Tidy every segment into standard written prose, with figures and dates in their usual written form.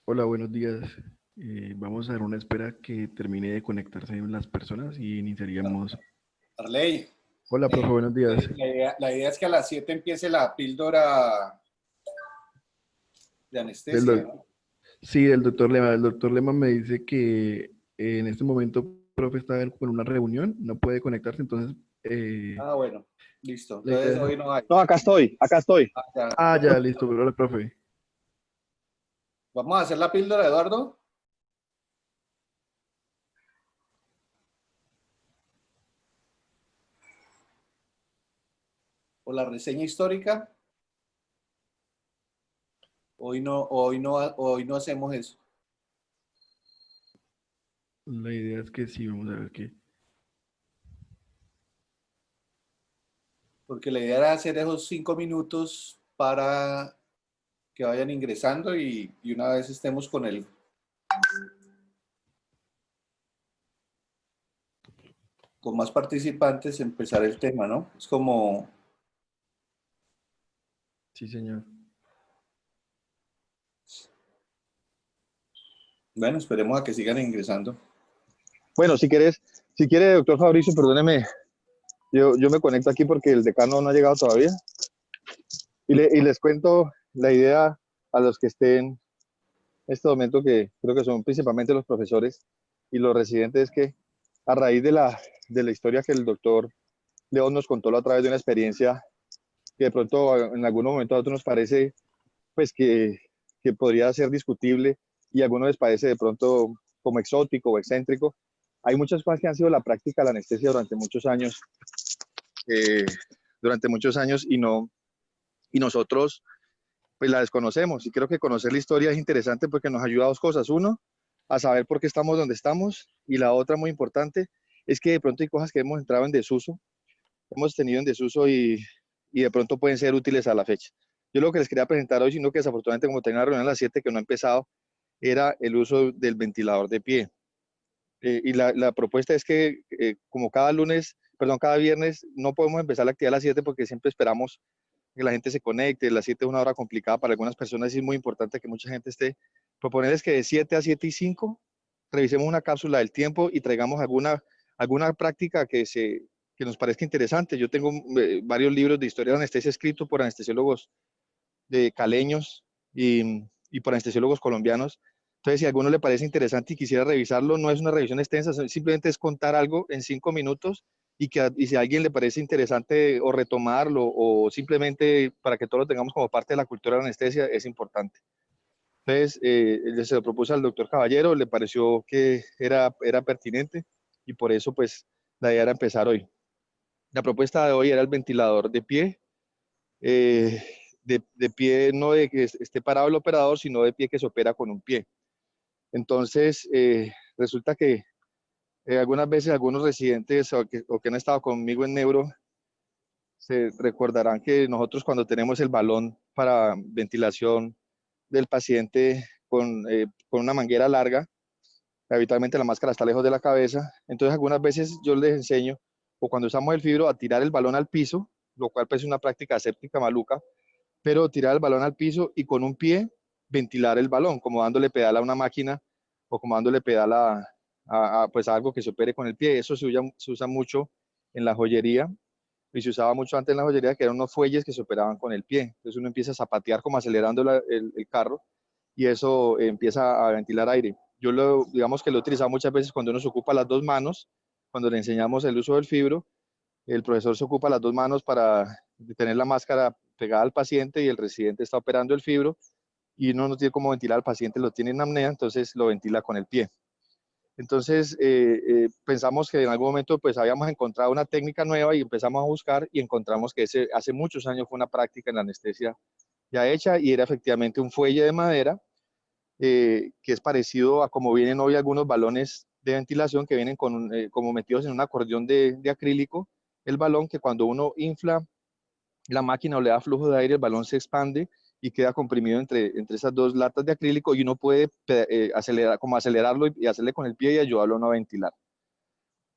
Hola, buenos días. Vamos a dar una espera que termine de conectarse las personas y iniciaríamos. Arley, Hola, profe, buenos días. la idea es que a las 7 empiece la píldora de Del anestesia, doc- ¿no? sí, del doctor Lema. El doctor Lema me dice que en este momento, profe, está con una reunión, no puede conectarse, entonces Ah, bueno, listo. la Entonces idea es... hoy no hay. No, acá estoy, acá estoy. Ah, ya. Ah, ya, listo, hola, profe. Vamos a hacer la píldora, Eduardo, o la reseña histórica. Hoy no hacemos eso, La idea es que sí, vamos a ver qué. porque la idea era hacer esos 5 minutos para que vayan ingresando y una vez estemos con más participantes, empezar el tema, ¿no? Es como, Sí, señor. bueno, esperemos a que sigan ingresando. Bueno, si quiere, doctor Fabricio, perdóneme, yo me conecto aquí porque el decano no ha llegado todavía. Y les cuento la idea a los que estén en este momento, que creo que son principalmente los profesores y los residentes, que a raíz de la historia que el doctor León nos contó a través de una experiencia que de pronto en algún momento a otros nos parece pues que podría ser discutible y a algunos les parece de pronto como exótico o excéntrico. Hay muchas cosas que han sido la práctica de la anestesia eh, durante muchos años y nosotros pues la desconocemos, y creo que conocer la historia es interesante porque nos ayuda a dos cosas. Uno, a saber por qué estamos donde estamos, y la otra muy importante es que de pronto hay cosas que hemos entrado en desuso, hemos tenido en desuso y de pronto pueden ser útiles a la fecha. Yo lo que les quería presentar hoy, sino que desafortunadamente como tenía una reunión a las 7 que no ha empezado, era el uso del ventilador de pie. Y la propuesta es que como cada viernes no podemos empezar la actividad a las 7 porque siempre esperamos que la gente se conecte. Las 7 es una hora complicada para algunas personas y es muy importante que mucha gente esté. Proponerles que de 7 a 7 y 5 revisemos una cápsula del tiempo y traigamos alguna práctica que nos parezca interesante. Yo tengo varios libros de historia de anestesia escritos por anestesiólogos de caleños y por anestesiólogos colombianos. Entonces, si a alguno le parece interesante y quisiera revisarlo, no es una revisión extensa, simplemente es contar algo en 5 minutos, y si a alguien le parece interesante o retomarlo o simplemente para que todos lo tengamos como parte de la cultura de la anestesia, es importante. Entonces, se lo propuse al doctor Caballero, le pareció que era pertinente y por eso pues la idea era empezar hoy. La propuesta de hoy era el ventilador de pie, eh, de pie, no de que esté parado el operador, sino de pie que se opera con un pie. Entonces, resulta que algunas veces algunos residentes o que han estado conmigo en Neuro se recordarán que nosotros cuando tenemos el balón para ventilación del paciente con una manguera larga, habitualmente la máscara está lejos de la cabeza, entonces algunas veces yo les enseño, o cuando usamos el fibro, a tirar el balón al piso, lo cual pues es una práctica aséptica maluca, pero tirar el balón al piso y con un pie ventilar el balón, como dándole pedal a una máquina o como dándole pedal pues a algo que se opere con el pie. Eso se usa mucho en la joyería, y se usaba mucho antes en la joyería, que eran unos fuelles que se operaban con el pie. Entonces uno empieza a zapatear como acelerando el carro, y eso empieza a ventilar aire. Digamos que lo he utilizado muchas veces cuando uno se ocupa las dos manos, cuando le enseñamos el uso del fibro. El profesor se ocupa las dos manos para tener la máscara pegada al paciente y el residente está operando el fibro, y uno no tiene cómo ventilar al paciente, lo tiene en apnea, entonces lo ventila con el pie. Entonces pensamos que en algún momento pues habíamos encontrado una técnica nueva y empezamos a buscar y encontramos que hace muchos años fue una práctica en la anestesia ya hecha, y era efectivamente un fuelle de madera, que es parecido a como vienen hoy algunos balones de ventilación que vienen como metidos en un acordeón de acrílico. El balón, que cuando uno infla la máquina o le da flujo de aire, el balón se expande y queda comprimido entre esas dos latas de acrílico, y uno puede acelerarlo y hacerle con el pie y ayudarlo a no ventilar.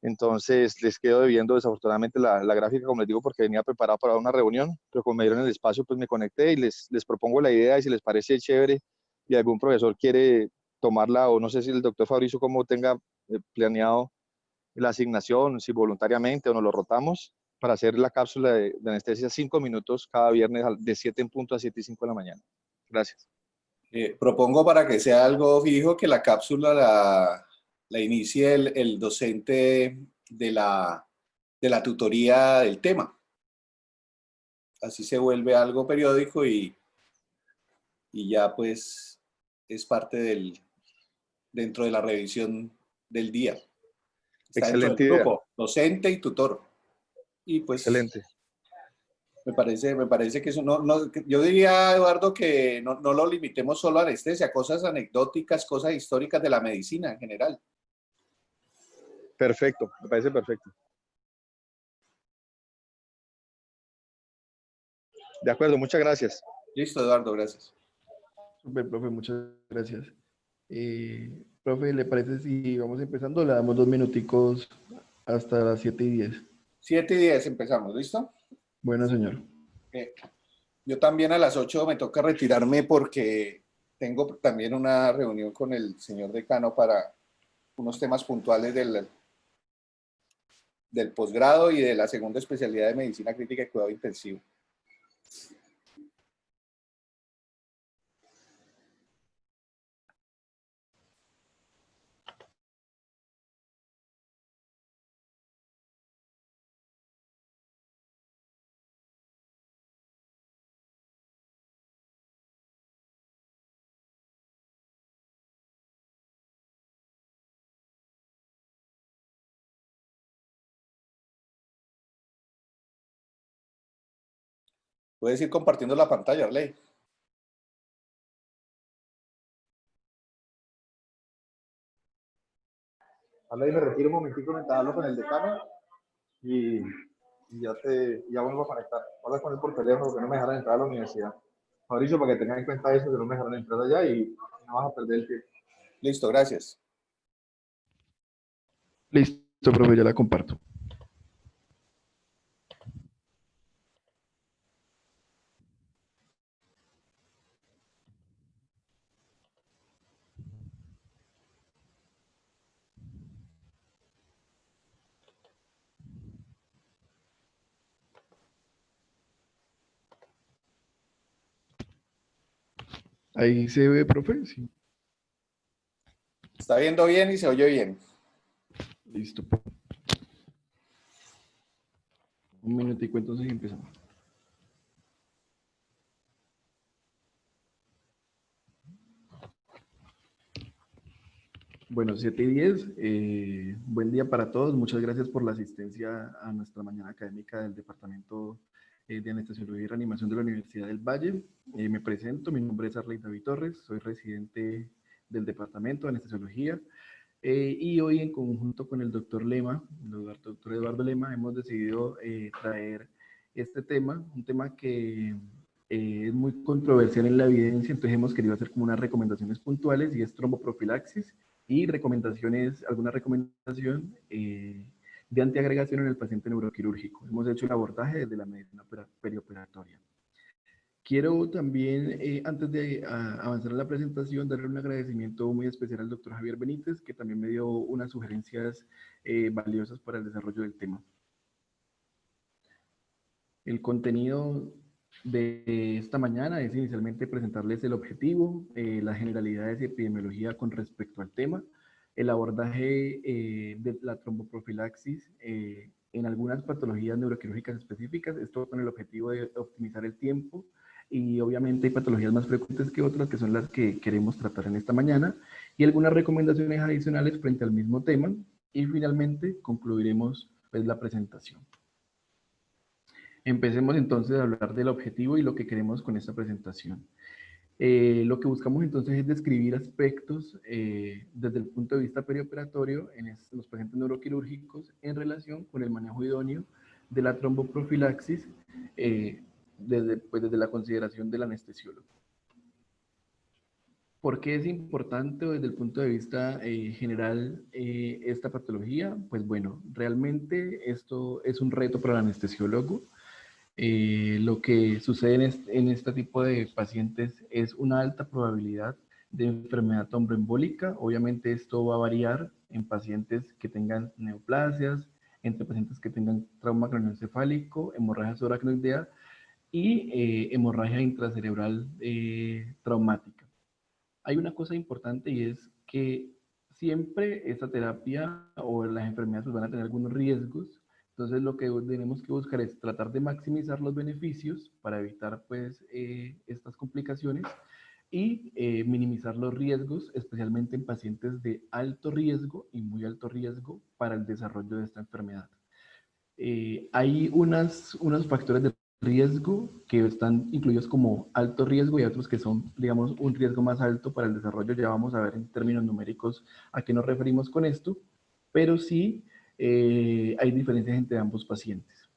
Entonces les quedo debiendo desafortunadamente la gráfica, como les digo, porque venía preparado para una reunión, pero como me dieron el espacio, pues me conecté y les propongo la idea, y si les parece chévere, y algún profesor quiere tomarla, o no sé si el doctor Fabricio cómo tenga planeado la asignación, si voluntariamente o nos lo rotamos, para hacer la cápsula de anestesia 5 minutos cada viernes de 7 en punto a 7 y 5 de la mañana. Gracias. Propongo para que sea algo fijo que la cápsula la inicie el docente de la tutoría del tema. Así se vuelve algo periódico y ya pues es parte dentro de la revisión del día. Está dentro Excelente del idea. grupo, docente y tutor. Y pues Excelente. me parece que eso yo diría, Eduardo, que no lo limitemos solo a anestesia, cosas anecdóticas, cosas históricas de la medicina en general. Perfecto, me parece perfecto. De acuerdo, muchas gracias. Listo, Eduardo, gracias. Súper, profe, muchas gracias. Profe, ¿le parece si vamos empezando? Le damos 2 minuticos hasta las 7:10. 7:10 empezamos, ¿listo? Bueno, señor. Yo también a las 8 me toca retirarme porque tengo también una reunión con el señor decano para unos temas puntuales del posgrado y de la segunda especialidad de medicina crítica y cuidado intensivo. Puedes ir compartiendo la pantalla, Arley. Arley, me retiro un momentico mientras hablo con el decano y ya vuelvo a conectar. Habla con él por teléfono porque no me dejaron entrar a la universidad. Mauricio, para que tengan en cuenta eso, que no me dejaron entrar allá y no vas a perder el tiempo. Listo, gracias. Listo, profe, ya la comparto. Ahí se ve, profe. Sí. Está viendo bien y se oye bien. Listo. Un minutico, entonces y empezamos. Bueno, 7:10. Buen día para todos. Muchas gracias por la asistencia a nuestra mañana académica del Departamento de Anestesiología y Reanimación de la Universidad del Valle. Me presento, mi nombre es Arley David Torres, soy residente del Departamento de Anestesiología. Y hoy, en conjunto con el doctor Lema, el doctor Eduardo Lema, hemos decidido traer este tema, un tema que es muy controversial en la evidencia, entonces hemos querido hacer como unas recomendaciones puntuales y es tromboprofilaxis y alguna recomendación de antiagregación en el paciente neuroquirúrgico. Hemos hecho el abordaje desde la medicina perioperatoria. Quiero también, antes de avanzar en la presentación, darle un agradecimiento muy especial al doctor Javier Benítez, que también me dio unas sugerencias valiosas para el desarrollo del tema. El contenido de esta mañana es inicialmente presentarles el objetivo, las generalidades y epidemiología con respecto al tema, el abordaje de la tromboprofilaxis en algunas patologías neuroquirúrgicas específicas, esto con el objetivo de optimizar el tiempo, y obviamente hay patologías más frecuentes que otras, que son las que queremos tratar en esta mañana, y algunas recomendaciones adicionales frente al mismo tema, y finalmente concluiremos pues la presentación. Empecemos entonces a hablar del objetivo y lo que queremos con esta presentación. Lo que buscamos entonces es describir aspectos desde el punto de vista perioperatorio en los pacientes neuroquirúrgicos en relación con el manejo idóneo de la tromboprofilaxis desde la consideración del anestesiólogo. ¿Por qué es importante desde el punto de vista general esta patología? Pues bueno, realmente esto es un reto para el anestesiólogo. Lo que sucede en este tipo de pacientes es una alta probabilidad de enfermedad tromboembólica. Obviamente esto va a variar en pacientes que tengan neoplasias, entre pacientes que tengan trauma craneoencefálico, hemorragia subaracnoidea y hemorragia intracerebral traumática. Hay una cosa importante y es que siempre esta terapia o las enfermedades pues, van a tener algunos riesgos. Entonces lo que tenemos que buscar es tratar de maximizar los beneficios para evitar pues estas complicaciones y minimizar los riesgos, especialmente en pacientes de alto riesgo y muy alto riesgo para el desarrollo de esta enfermedad. Hay unos factores de riesgo que están incluidos como alto riesgo y otros que son, digamos, un riesgo más alto para el desarrollo. Ya vamos a ver en términos numéricos a qué nos referimos con esto, pero sí hay diferencias entre ambos pacientes.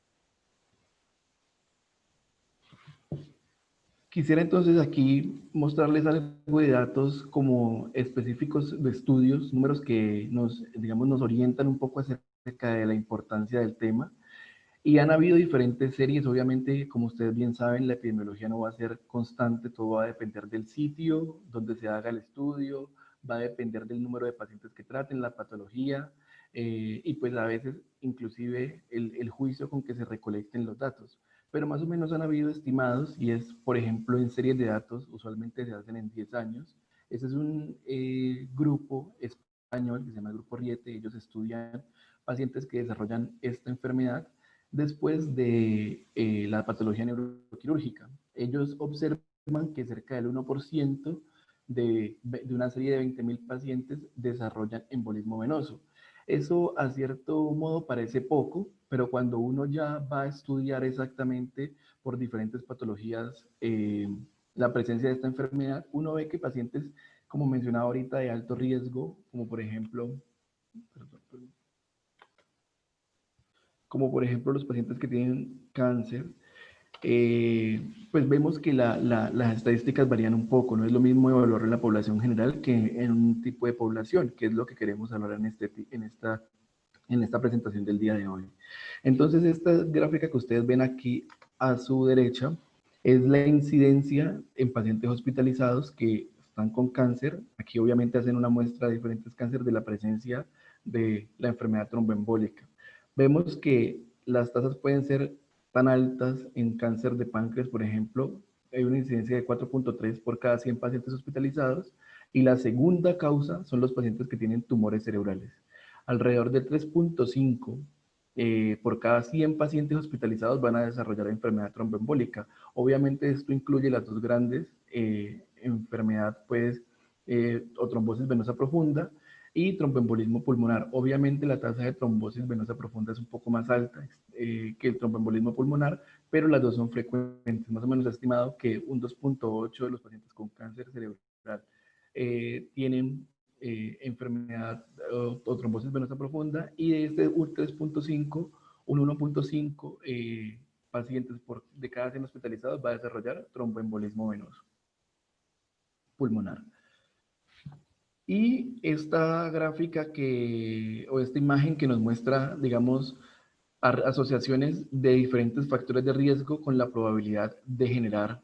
Quisiera entonces aquí mostrarles algo de datos como específicos de estudios, números que nos, digamos, nos orientan un poco acerca de la importancia del tema. Y han habido diferentes series, obviamente, como ustedes bien saben, la epidemiología no va a ser constante, todo va a depender del sitio donde se haga el estudio, va a depender del número de pacientes que traten, la patología, y pues a veces inclusive el juicio con que se recolecten los datos. Pero más o menos han habido estimados, y es, por ejemplo, en series de datos, usualmente se hacen en 10 años. Ese es un grupo español que se llama el Grupo Riete, ellos estudian pacientes que desarrollan esta enfermedad después de la patología neuroquirúrgica. Ellos observan que cerca del 1% de una serie de 20.000 pacientes desarrollan embolismo venoso. Eso a cierto modo parece poco, pero cuando uno ya va a estudiar exactamente por diferentes patologías la presencia de esta enfermedad, uno ve que pacientes, como mencionaba ahorita, de alto riesgo, como por ejemplo, los pacientes que tienen cáncer, pues vemos que las estadísticas varían un poco. No es lo mismo evaluar en la población general que en un tipo de población, que es lo que queremos hablar en esta presentación del día de hoy. Entonces, esta gráfica que ustedes ven aquí a su derecha es la incidencia en pacientes hospitalizados que están con cáncer. Aquí obviamente hacen una muestra de diferentes cánceres de la presencia de la enfermedad tromboembólica. Vemos que las tasas pueden ser tan altas en cáncer de páncreas, por ejemplo, hay una incidencia de 4.3 por cada 100 pacientes hospitalizados, y la segunda causa son los pacientes que tienen tumores cerebrales. Alrededor de 3.5 por cada 100 pacientes hospitalizados van a desarrollar enfermedad tromboembólica. Obviamente esto incluye las dos grandes, enfermedad pues, o trombosis venosa profunda y tromboembolismo pulmonar. Obviamente la tasa de trombosis venosa profunda es un poco más alta que el tromboembolismo pulmonar, pero las dos son frecuentes. Más o menos estimado que un 2.8 de los pacientes con cáncer cerebral tienen enfermedad o trombosis venosa profunda, y de este 3.5, un 1.5 pacientes de cada 100 hospitalizados va a desarrollar tromboembolismo venoso pulmonar. Y esta gráfica o esta imagen que nos muestra, digamos, asociaciones de diferentes factores de riesgo con la probabilidad de generar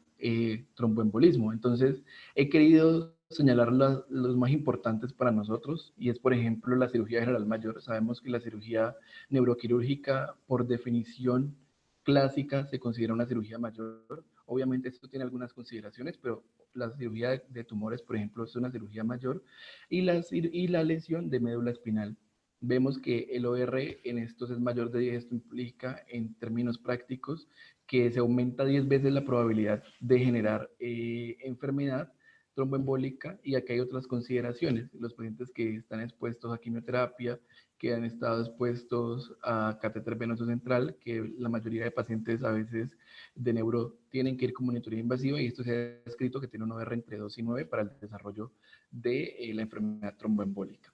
tromboembolismo. Entonces, he querido señalar los más importantes para nosotros, y es, por ejemplo, la cirugía general mayor. Sabemos que la cirugía neuroquirúrgica, por definición clásica, se considera una cirugía mayor. Obviamente esto tiene algunas consideraciones, pero la cirugía de tumores, por ejemplo, es una cirugía mayor, y la lesión de médula espinal. Vemos que el OR en estos es mayor de 10. Esto implica, en términos prácticos, que se aumenta 10 veces la probabilidad de generar enfermedad tromboembólica. Y aquí hay otras consideraciones. Los pacientes que están expuestos a quimioterapia, que han estado expuestos a catéter venoso central, que la mayoría de pacientes a veces de neuro tienen que ir con monitoría invasiva, y esto se ha escrito que tiene un OR entre 2 y 9 para el desarrollo de la enfermedad tromboembólica.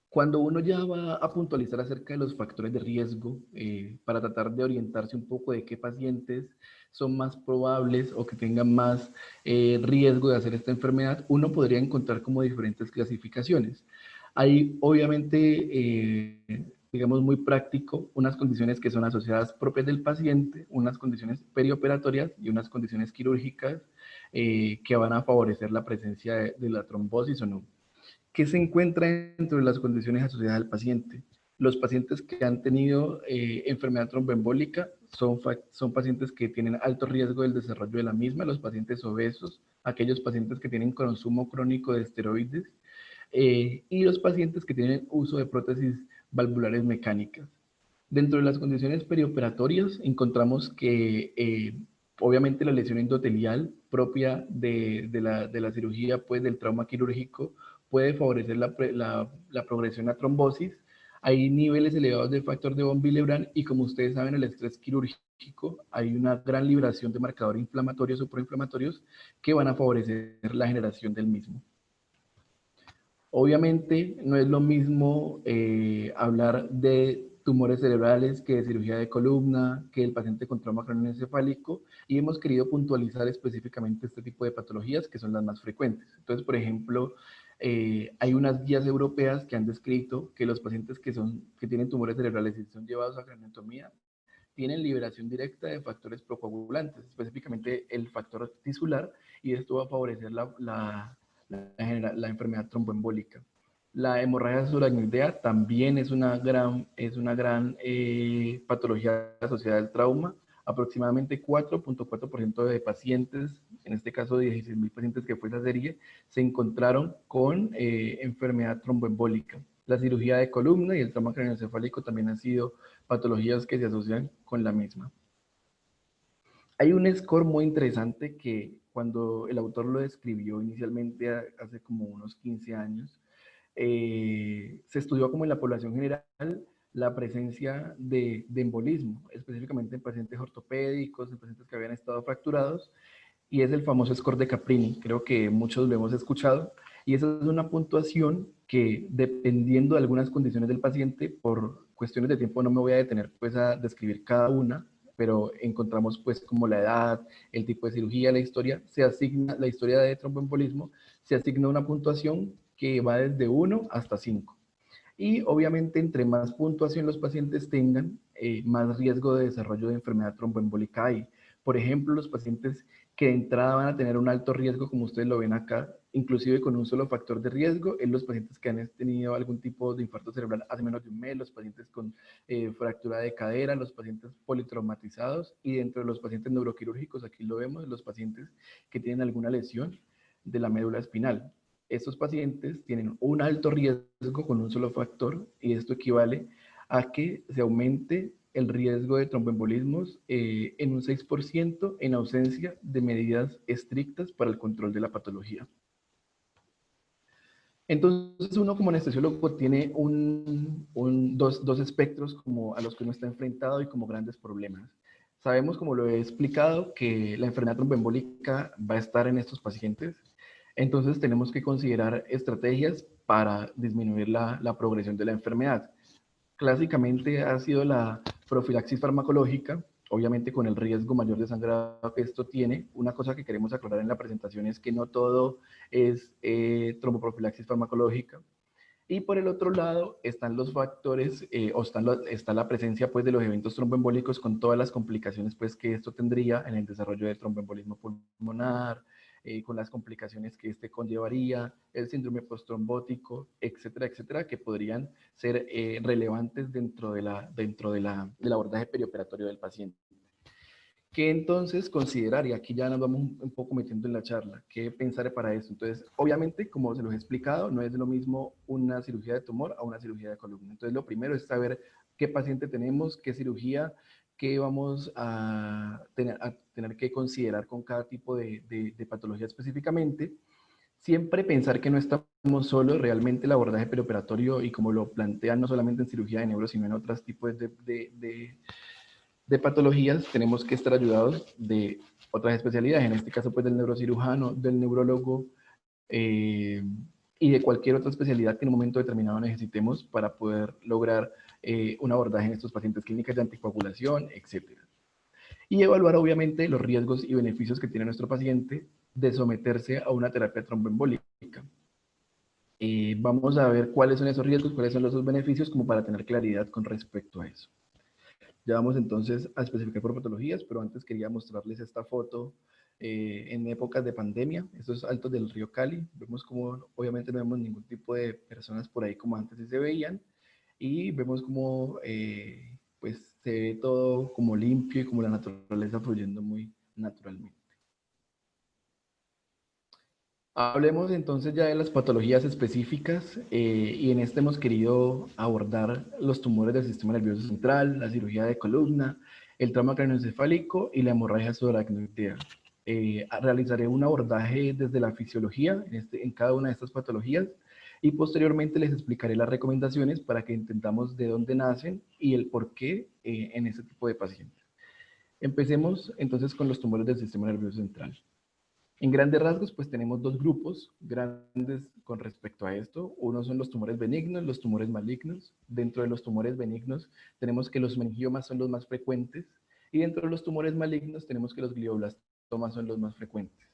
Cuando uno ya va a puntualizar acerca de los factores de riesgo, para tratar de orientarse un poco de qué pacientes son más probables o que tengan más riesgo de hacer esta enfermedad, uno podría encontrar como diferentes clasificaciones. Hay obviamente, digamos muy práctico, unas condiciones que son asociadas propias del paciente, unas condiciones perioperatorias y unas condiciones quirúrgicas que van a favorecer la presencia de la trombosis o no. ¿Qué se encuentra dentro de las condiciones asociadas al paciente? Los pacientes que han tenido enfermedad tromboembólica son pacientes que tienen alto riesgo del desarrollo de la misma, los pacientes obesos, aquellos pacientes que tienen consumo crónico de esteroides y los pacientes que tienen uso de prótesis valvulares mecánicas. Dentro de las condiciones perioperatorias encontramos que obviamente la lesión endotelial propia de la cirugía, pues del trauma quirúrgico, puede favorecer la progresión a trombosis. Hay niveles elevados de factor de von Willebrand y como ustedes saben, el estrés quirúrgico, hay una gran liberación de marcadores inflamatorios o proinflamatorios que van a favorecer la generación del mismo. Obviamente no es lo mismo hablar de tumores cerebrales que de cirugía de columna, que el paciente con trauma craneoencefálico, y hemos querido puntualizar específicamente este tipo de patologías que son las más frecuentes. Entonces, por ejemplo, hay unas guías europeas que han descrito que los pacientes que tienen tumores cerebrales y son llevados a craniotomía tienen liberación directa de factores procoagulantes, específicamente el factor tisular, y esto va a favorecer la enfermedad tromboembólica. La hemorragia subaracnoidea también es una gran patología asociada al trauma. Aproximadamente 4.4% de pacientes, en este caso 16.000 pacientes que fue esa serie, se encontraron con enfermedad tromboembólica. La cirugía de columna y el trauma craneoencefálico también han sido patologías que se asocian con la misma. Hay un score muy interesante que cuando el autor lo describió inicialmente hace como unos 15 años, se estudió como en la población general la presencia de embolismo, específicamente en pacientes ortopédicos, en pacientes que habían estado fracturados, y es el famoso score de Caprini, creo que muchos lo hemos escuchado, y esa es una puntuación que dependiendo de algunas condiciones del paciente, por cuestiones de tiempo no me voy a detener pues a describir cada una, pero encontramos pues como la edad, el tipo de cirugía, la historia, se asigna, la historia de tromboembolismo, se asigna una puntuación que va desde 1 hasta 5. Y obviamente entre más puntuación los pacientes tengan, más riesgo de desarrollo de enfermedad tromboembólica hay. Por ejemplo, los pacientes que de entrada van a tener un alto riesgo, como ustedes lo ven acá, inclusive con un solo factor de riesgo, en los pacientes que han tenido algún tipo de infarto cerebral hace menos de un mes, los pacientes con fractura de cadera, los pacientes politraumatizados y dentro de los pacientes neuroquirúrgicos, aquí lo vemos, los pacientes que tienen alguna lesión de la médula espinal. Estos pacientes tienen un alto riesgo con un solo factor y esto equivale a que se aumente el riesgo de tromboembolismos en un 6% en ausencia de medidas estrictas para el control de la patología. Entonces uno como anestesiólogo tiene dos espectros como a los que uno está enfrentado y como grandes problemas. Sabemos, como lo he explicado, que la enfermedad tromboembólica va a estar en estos pacientes. Entonces tenemos que considerar estrategias para disminuir la progresión de la enfermedad. Clásicamente ha sido la profilaxis farmacológica, obviamente con el riesgo mayor de sangrado que esto tiene. Una cosa que queremos aclarar en la presentación es que no todo es tromboprofilaxis farmacológica. Y por el otro lado están los factores, está la presencia pues, de los eventos tromboembólicos con todas las complicaciones pues, que esto tendría en el desarrollo de tromboembolismo pulmonar, con las complicaciones que este conllevaría, el síndrome postrombótico, etcétera, etcétera, que podrían ser relevantes dentro del abordaje perioperatorio del paciente. ¿Qué entonces considerar? Y aquí ya nos vamos un poco metiendo en la charla. ¿Qué pensar para eso? Entonces, obviamente, como se los he explicado, no es lo mismo una cirugía de tumor a una cirugía de columna. Entonces, lo primero es saber qué paciente tenemos, qué cirugía, qué vamos a tener que considerar con cada tipo de patología específicamente. Siempre pensar que no estamos solos, realmente el abordaje perioperatorio y como lo plantean no solamente en cirugía de neuro, sino en otros tipos de patologías, tenemos que estar ayudados de otras especialidades, en este caso pues del neurocirujano, del neurólogo y de cualquier otra especialidad que en un momento determinado necesitemos para poder lograr un abordaje en estos pacientes, clínicas de anticoagulación, etc. Y evaluar obviamente los riesgos y beneficios que tiene nuestro paciente de someterse a una terapia tromboembólica. Vamos a ver cuáles son esos riesgos, cuáles son los beneficios, como para tener claridad con respecto a eso. Ya vamos entonces a especificar por patologías, pero antes quería mostrarles esta foto en épocas de pandemia. Estos altos del río Cali. Vemos como obviamente no vemos ningún tipo de personas por ahí como antes sí se veían, y vemos como pues se ve todo como limpio y como la naturaleza fluyendo muy naturalmente. Hablemos entonces ya de las patologías específicas y en este hemos querido abordar los tumores del sistema nervioso central, la cirugía de columna, el trauma craneoencefálico y la hemorragia subaracnoidea. Realizaré un abordaje desde la fisiología en cada una de estas patologías y posteriormente les explicaré las recomendaciones para que entendamos de dónde nacen y el por qué en este tipo de pacientes. Empecemos entonces con los tumores del sistema nervioso central. En grandes rasgos, pues tenemos dos grupos grandes con respecto a esto. Uno son los tumores benignos, los tumores malignos. Dentro de los tumores benignos tenemos que los meningiomas son los más frecuentes y dentro de los tumores malignos tenemos que los glioblastomas son los más frecuentes.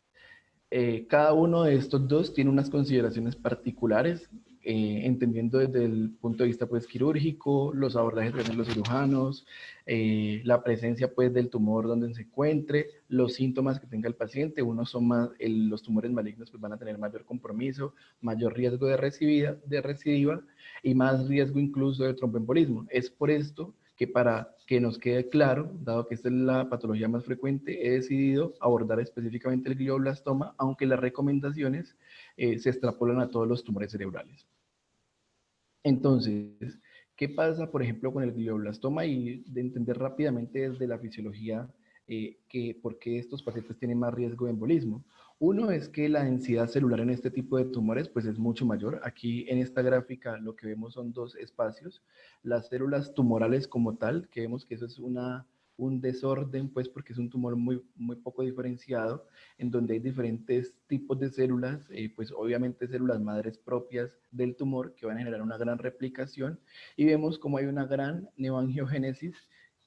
Cada uno de estos dos tiene unas consideraciones particulares, entendiendo desde el punto de vista pues, quirúrgico, los abordajes que hacen los cirujanos, la presencia pues, del tumor donde se encuentre, los síntomas que tenga el paciente. Unos son más, los tumores malignos pues, van a tener mayor compromiso, mayor riesgo de recidiva y más riesgo incluso de tromboembolismo. Es por esto que para que nos quede claro, dado que esta es la patología más frecuente, he decidido abordar específicamente el glioblastoma, aunque las recomendaciones se extrapolan a todos los tumores cerebrales. Entonces, ¿qué pasa, por ejemplo, con el glioblastoma? Y de entender rápidamente desde la fisiología por qué estos pacientes tienen más riesgo de embolismo. Uno es que la densidad celular en este tipo de tumores pues es mucho mayor. Aquí en esta gráfica lo que vemos son dos espacios. Las células tumorales como tal, que vemos que eso es un desorden, pues porque es un tumor muy poco diferenciado, en donde hay diferentes tipos de células, pues obviamente células madres propias del tumor que van a generar una gran replicación, y vemos como hay una gran neoangiogénesis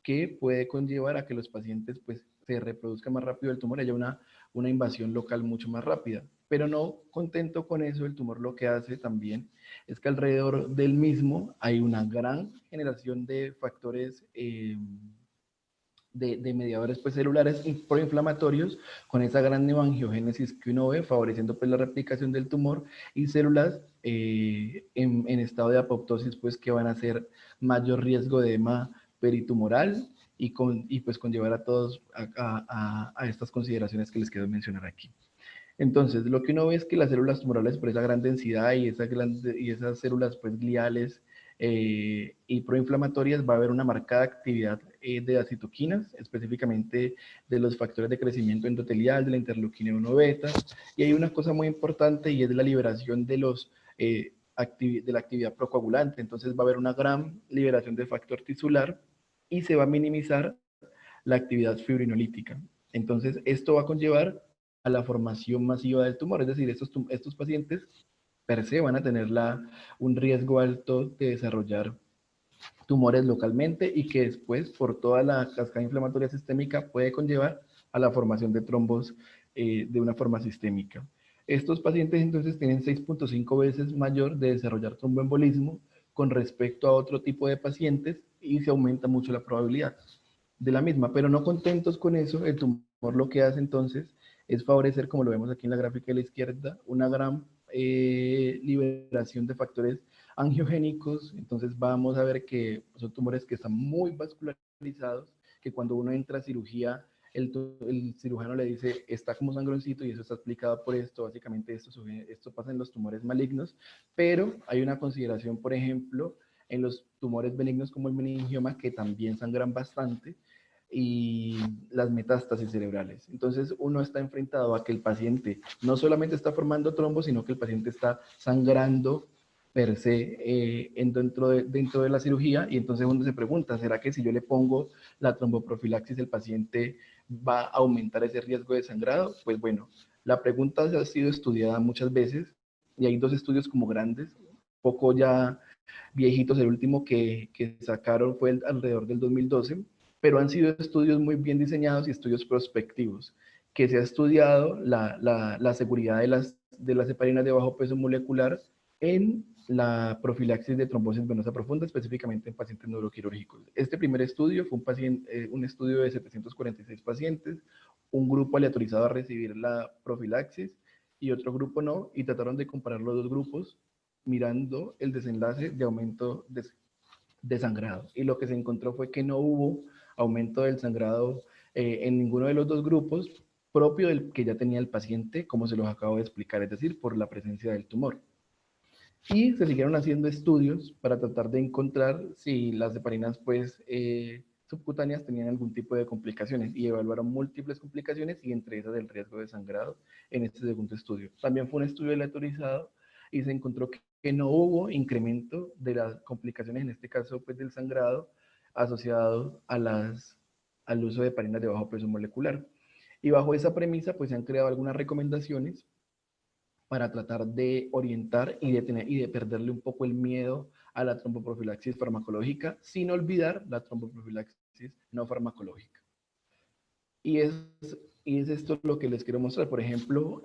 que puede conllevar a que los pacientes pues se reproduzca más rápido el tumor, haya una invasión local mucho más rápida. Pero no contento con eso, el tumor lo que hace también es que alrededor del mismo hay una gran generación de factores de mediadores pues, celulares proinflamatorios con esa gran neoangiogénesis que uno ve, favoreciendo pues, la replicación del tumor, y células en estado de apoptosis pues, que van a hacer mayor riesgo de edema peritumoral y pues conllevar a todos a estas consideraciones que les quiero mencionar aquí. Entonces, lo que uno ve es que las células tumorales por esa gran densidad y esas células pues, gliales y proinflamatorias va a haber una marcada actividad de las citoquinas, específicamente de los factores de crecimiento endotelial, de la interleuquina 1 beta, y hay una cosa muy importante y es la liberación de la actividad procoagulante. Entonces va a haber una gran liberación de factor tisular y se va a minimizar la actividad fibrinolítica. Entonces, esto va a conllevar a la formación masiva del tumor, es decir, estos pacientes per se van a tener un riesgo alto de desarrollar tumores localmente y que después, por toda la cascada inflamatoria sistémica, puede conllevar a la formación de trombos de una forma sistémica. Estos pacientes entonces tienen 6.5 veces mayor de desarrollar tromboembolismo con respecto a otro tipo de pacientes y se aumenta mucho la probabilidad de la misma, pero no contentos con eso, el tumor lo que hace entonces es favorecer, como lo vemos aquí en la gráfica de la izquierda, una gran liberación de factores angiogénicos. Entonces vamos a ver que son tumores que están muy vascularizados, que cuando uno entra a cirugía, el cirujano le dice, está como sangroncito y eso está explicado por esto. Básicamente esto pasa en los tumores malignos, pero hay una consideración, por ejemplo, en los tumores benignos como el meningioma, que también sangran bastante, y las metástasis cerebrales. Entonces uno está enfrentado a que el paciente no solamente está formando trombos, sino que el paciente está sangrando per se dentro de la cirugía, y entonces uno se pregunta, ¿será que si yo le pongo la tromboprofilaxis el paciente va a aumentar ese riesgo de sangrado? Pues bueno, la pregunta ha sido estudiada muchas veces y hay dos estudios como grandes, poco ya viejitos. El último que sacaron fue alrededor del 2012, pero han sido estudios muy bien diseñados y estudios prospectivos, que se ha estudiado la seguridad de las heparinas de bajo peso molecular en la profilaxis de trombosis venosa profunda, específicamente en pacientes neuroquirúrgicos. Este primer estudio fue un estudio de 746 pacientes, un grupo aleatorizado a recibir la profilaxis y otro grupo no, y trataron de comparar los dos grupos mirando el desenlace de aumento de sangrado. Y lo que se encontró fue que no hubo aumento del sangrado en ninguno de los dos grupos, propio del que ya tenía el paciente, como se los acabo de explicar, es decir, por la presencia del tumor. Y se siguieron haciendo estudios para tratar de encontrar si las heparinas pues, subcutáneas tenían algún tipo de complicaciones y evaluaron múltiples complicaciones y entre esas el riesgo de sangrado en este segundo estudio. También fue un estudio aleatorizado y se encontró que no hubo incremento de las complicaciones, en este caso pues del sangrado, asociado al uso de heparinas de bajo peso molecular. Y bajo esa premisa pues se han creado algunas recomendaciones para tratar de orientar y de perderle un poco el miedo a la tromboprofilaxis farmacológica, sin olvidar la tromboprofilaxis no farmacológica. Y es esto lo que les quiero mostrar. Por ejemplo,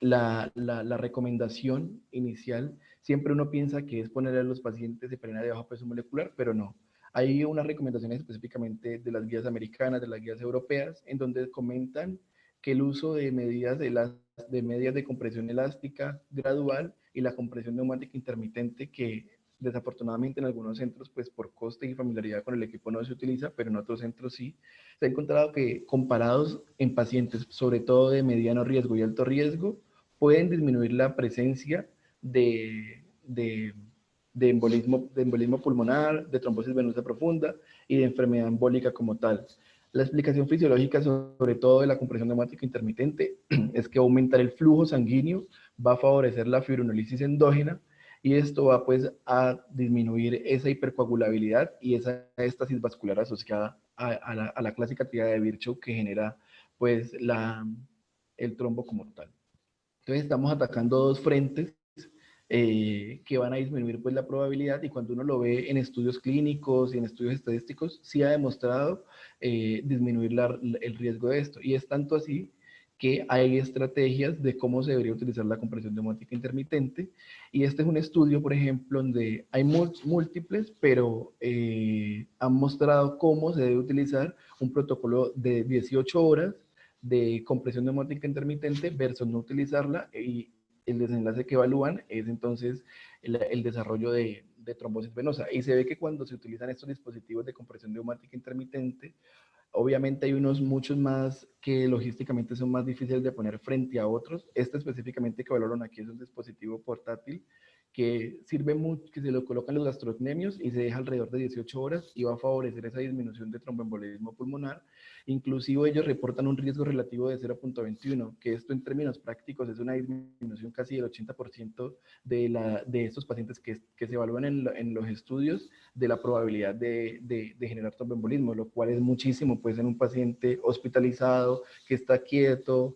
la recomendación inicial, siempre uno piensa que es ponerle a los pacientes heparina de bajo peso molecular, pero no. Hay unas recomendaciones específicamente de las guías americanas, de las guías europeas, en donde comentan que el uso de medidas de compresión elástica gradual y la compresión neumática intermitente, que desafortunadamente en algunos centros, pues por coste y familiaridad con el equipo no se utiliza, pero en otros centros sí, se ha encontrado que comparados en pacientes, sobre todo de mediano riesgo y alto riesgo, pueden disminuir la presencia de embolismo pulmonar, de trombosis venosa profunda y de enfermedad embólica como tal. La explicación fisiológica, sobre todo de la compresión neumática intermitente, es que aumentar el flujo sanguíneo va a favorecer la fibrinolisis endógena y esto va pues a disminuir esa hipercoagulabilidad y esa éstasis vascular asociada a la clásica actividad de Virchow que genera pues el trombo como tal. Entonces estamos atacando dos frentes que van a disminuir pues la probabilidad, y cuando uno lo ve en estudios clínicos y en estudios estadísticos, sí ha demostrado disminuir el riesgo de esto. Y es tanto así que hay estrategias de cómo se debería utilizar la compresión neumática intermitente. Y este es un estudio, por ejemplo, donde hay múltiples, pero han mostrado cómo se debe utilizar un protocolo de 18 horas de compresión neumática intermitente versus no utilizarla, y el desenlace que evalúan es entonces el desarrollo de trombosis venosa. Y se ve que cuando se utilizan estos dispositivos de compresión neumática intermitente, obviamente hay muchos más que logísticamente son más difíciles de poner frente a otros. Este específicamente que valoran aquí es un dispositivo portátil que sirve mucho, que se lo colocan los gastrocnemios y se deja alrededor de 18 horas y va a favorecer esa disminución de tromboembolismo pulmonar. Inclusive ellos reportan un riesgo relativo de 0.21, que esto en términos prácticos es una disminución casi del 80% de estos pacientes que se evalúan en los estudios de la probabilidad de generar tromboembolismo, lo cual es muchísimo pues en un paciente hospitalizado que está quieto,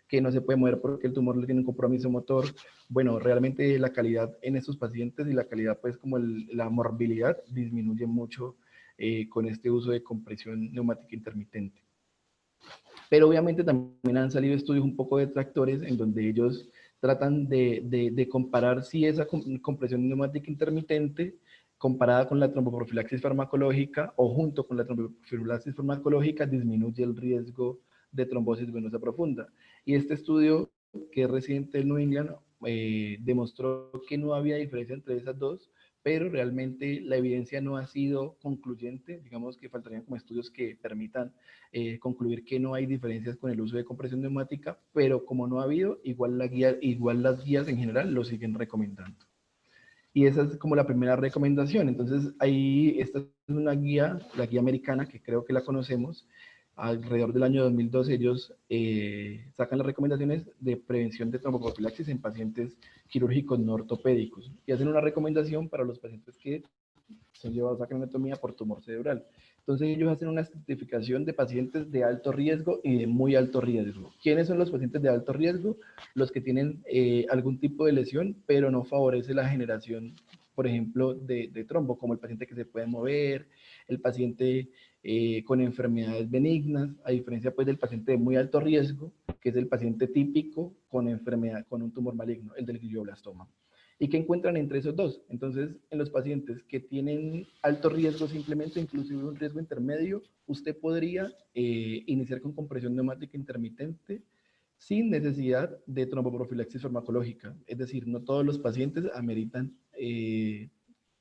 que no se puede mover porque el tumor le tiene un compromiso motor. Bueno, realmente la calidad en estos pacientes y la calidad, pues como la morbilidad disminuye mucho con este uso de compresión neumática intermitente. Pero obviamente también han salido estudios un poco detractores en donde ellos tratan de comparar si esa compresión neumática intermitente comparada con la tromboprofilaxis farmacológica o junto con la tromboprofilaxis farmacológica disminuye el riesgo de trombosis venosa profunda. Y este estudio, que es reciente del New England, demostró que no había diferencia entre esas dos, pero realmente la evidencia no ha sido concluyente. Digamos que faltarían como estudios que permitan concluir que no hay diferencias con el uso de compresión neumática, pero como no ha habido, igual las guías en general lo siguen recomendando. Y esa es como la primera recomendación. Entonces, ahí esta es una guía, la guía americana, que creo que la conocemos. Alrededor del año 2012 ellos sacan las recomendaciones de prevención de tromboprofilaxis en pacientes quirúrgicos no ortopédicos y hacen una recomendación para los pacientes que son llevados a craneotomía por tumor cerebral. Entonces ellos hacen una estratificación de pacientes de alto riesgo y de muy alto riesgo. ¿Quiénes son los pacientes de alto riesgo? Los que tienen algún tipo de lesión, pero no favorece la generación, por ejemplo, de trombo, como el paciente que se puede mover, el paciente con enfermedades benignas, a diferencia pues del paciente de muy alto riesgo, que es el paciente típico con enfermedad, con un tumor maligno, el del glioblastoma. ¿Y qué encuentran entre esos dos? Entonces, en los pacientes que tienen alto riesgo simplemente, inclusive un riesgo intermedio, usted podría iniciar con compresión neumática intermitente sin necesidad de tromboprofilaxis farmacológica. Es decir, no todos los pacientes ameritan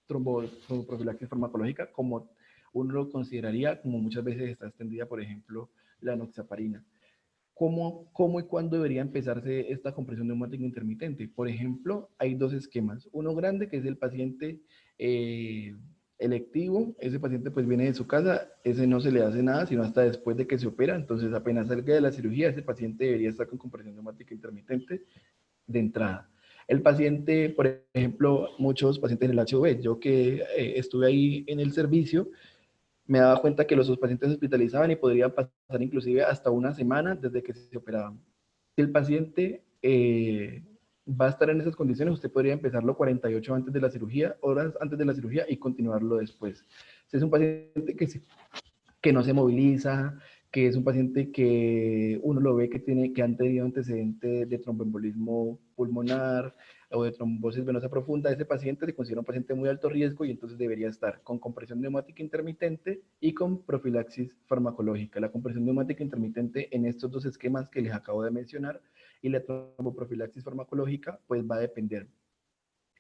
tromboprofilaxis farmacológica como uno lo consideraría, como muchas veces está extendida, por ejemplo, la enoxaparina. ¿Cómo y cuándo debería empezarse esta compresión neumática intermitente? Por ejemplo, hay dos esquemas. Uno grande, que es el paciente electivo. Ese paciente pues viene de su casa, ese no se le hace nada, sino hasta después de que se opera. Entonces, apenas salga de la cirugía, ese paciente debería estar con compresión neumática intermitente de entrada. El paciente, por ejemplo, muchos pacientes en el HIV, yo que estuve ahí en el servicio, me daba cuenta que los pacientes se hospitalizaban y podría pasar inclusive hasta una semana desde que se operaban. Si el paciente va a estar en esas condiciones, usted podría empezarlo 48 antes de la cirugía, horas antes de la cirugía y continuarlo después. Si es un paciente que no se moviliza, que es un paciente que uno lo ve que han tenido antecedente de tromboembolismo pulmonar o de trombosis venosa profunda, ese paciente se considera un paciente muy alto riesgo y entonces debería estar con compresión neumática intermitente y con profilaxis farmacológica. La compresión neumática intermitente en estos dos esquemas que les acabo de mencionar y la tromboprofilaxis farmacológica pues va a depender.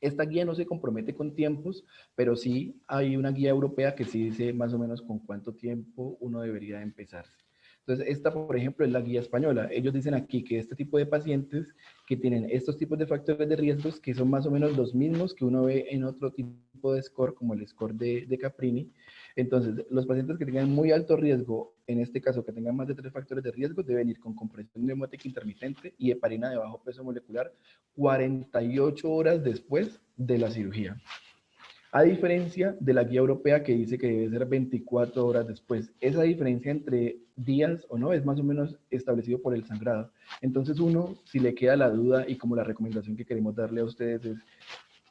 Esta guía no se compromete con tiempos, pero sí hay una guía europea que sí dice más o menos con cuánto tiempo uno debería empezarse. Entonces, esta, por ejemplo, es la guía española. Ellos dicen aquí que este tipo de pacientes que tienen estos tipos de factores de riesgos, que son más o menos los mismos que uno ve en otro tipo de score, como el score de Caprini. Entonces, los pacientes que tengan muy alto riesgo, en este caso que tengan más de 3 factores de riesgo, deben ir con compresión neumática intermitente y heparina de bajo peso molecular 48 horas después de la cirugía. A diferencia de la guía europea que dice que debe ser 24 horas después. Esa diferencia entre días o no es más o menos establecido por el sangrado. Entonces uno, si le queda la duda y como la recomendación que queremos darle a ustedes es,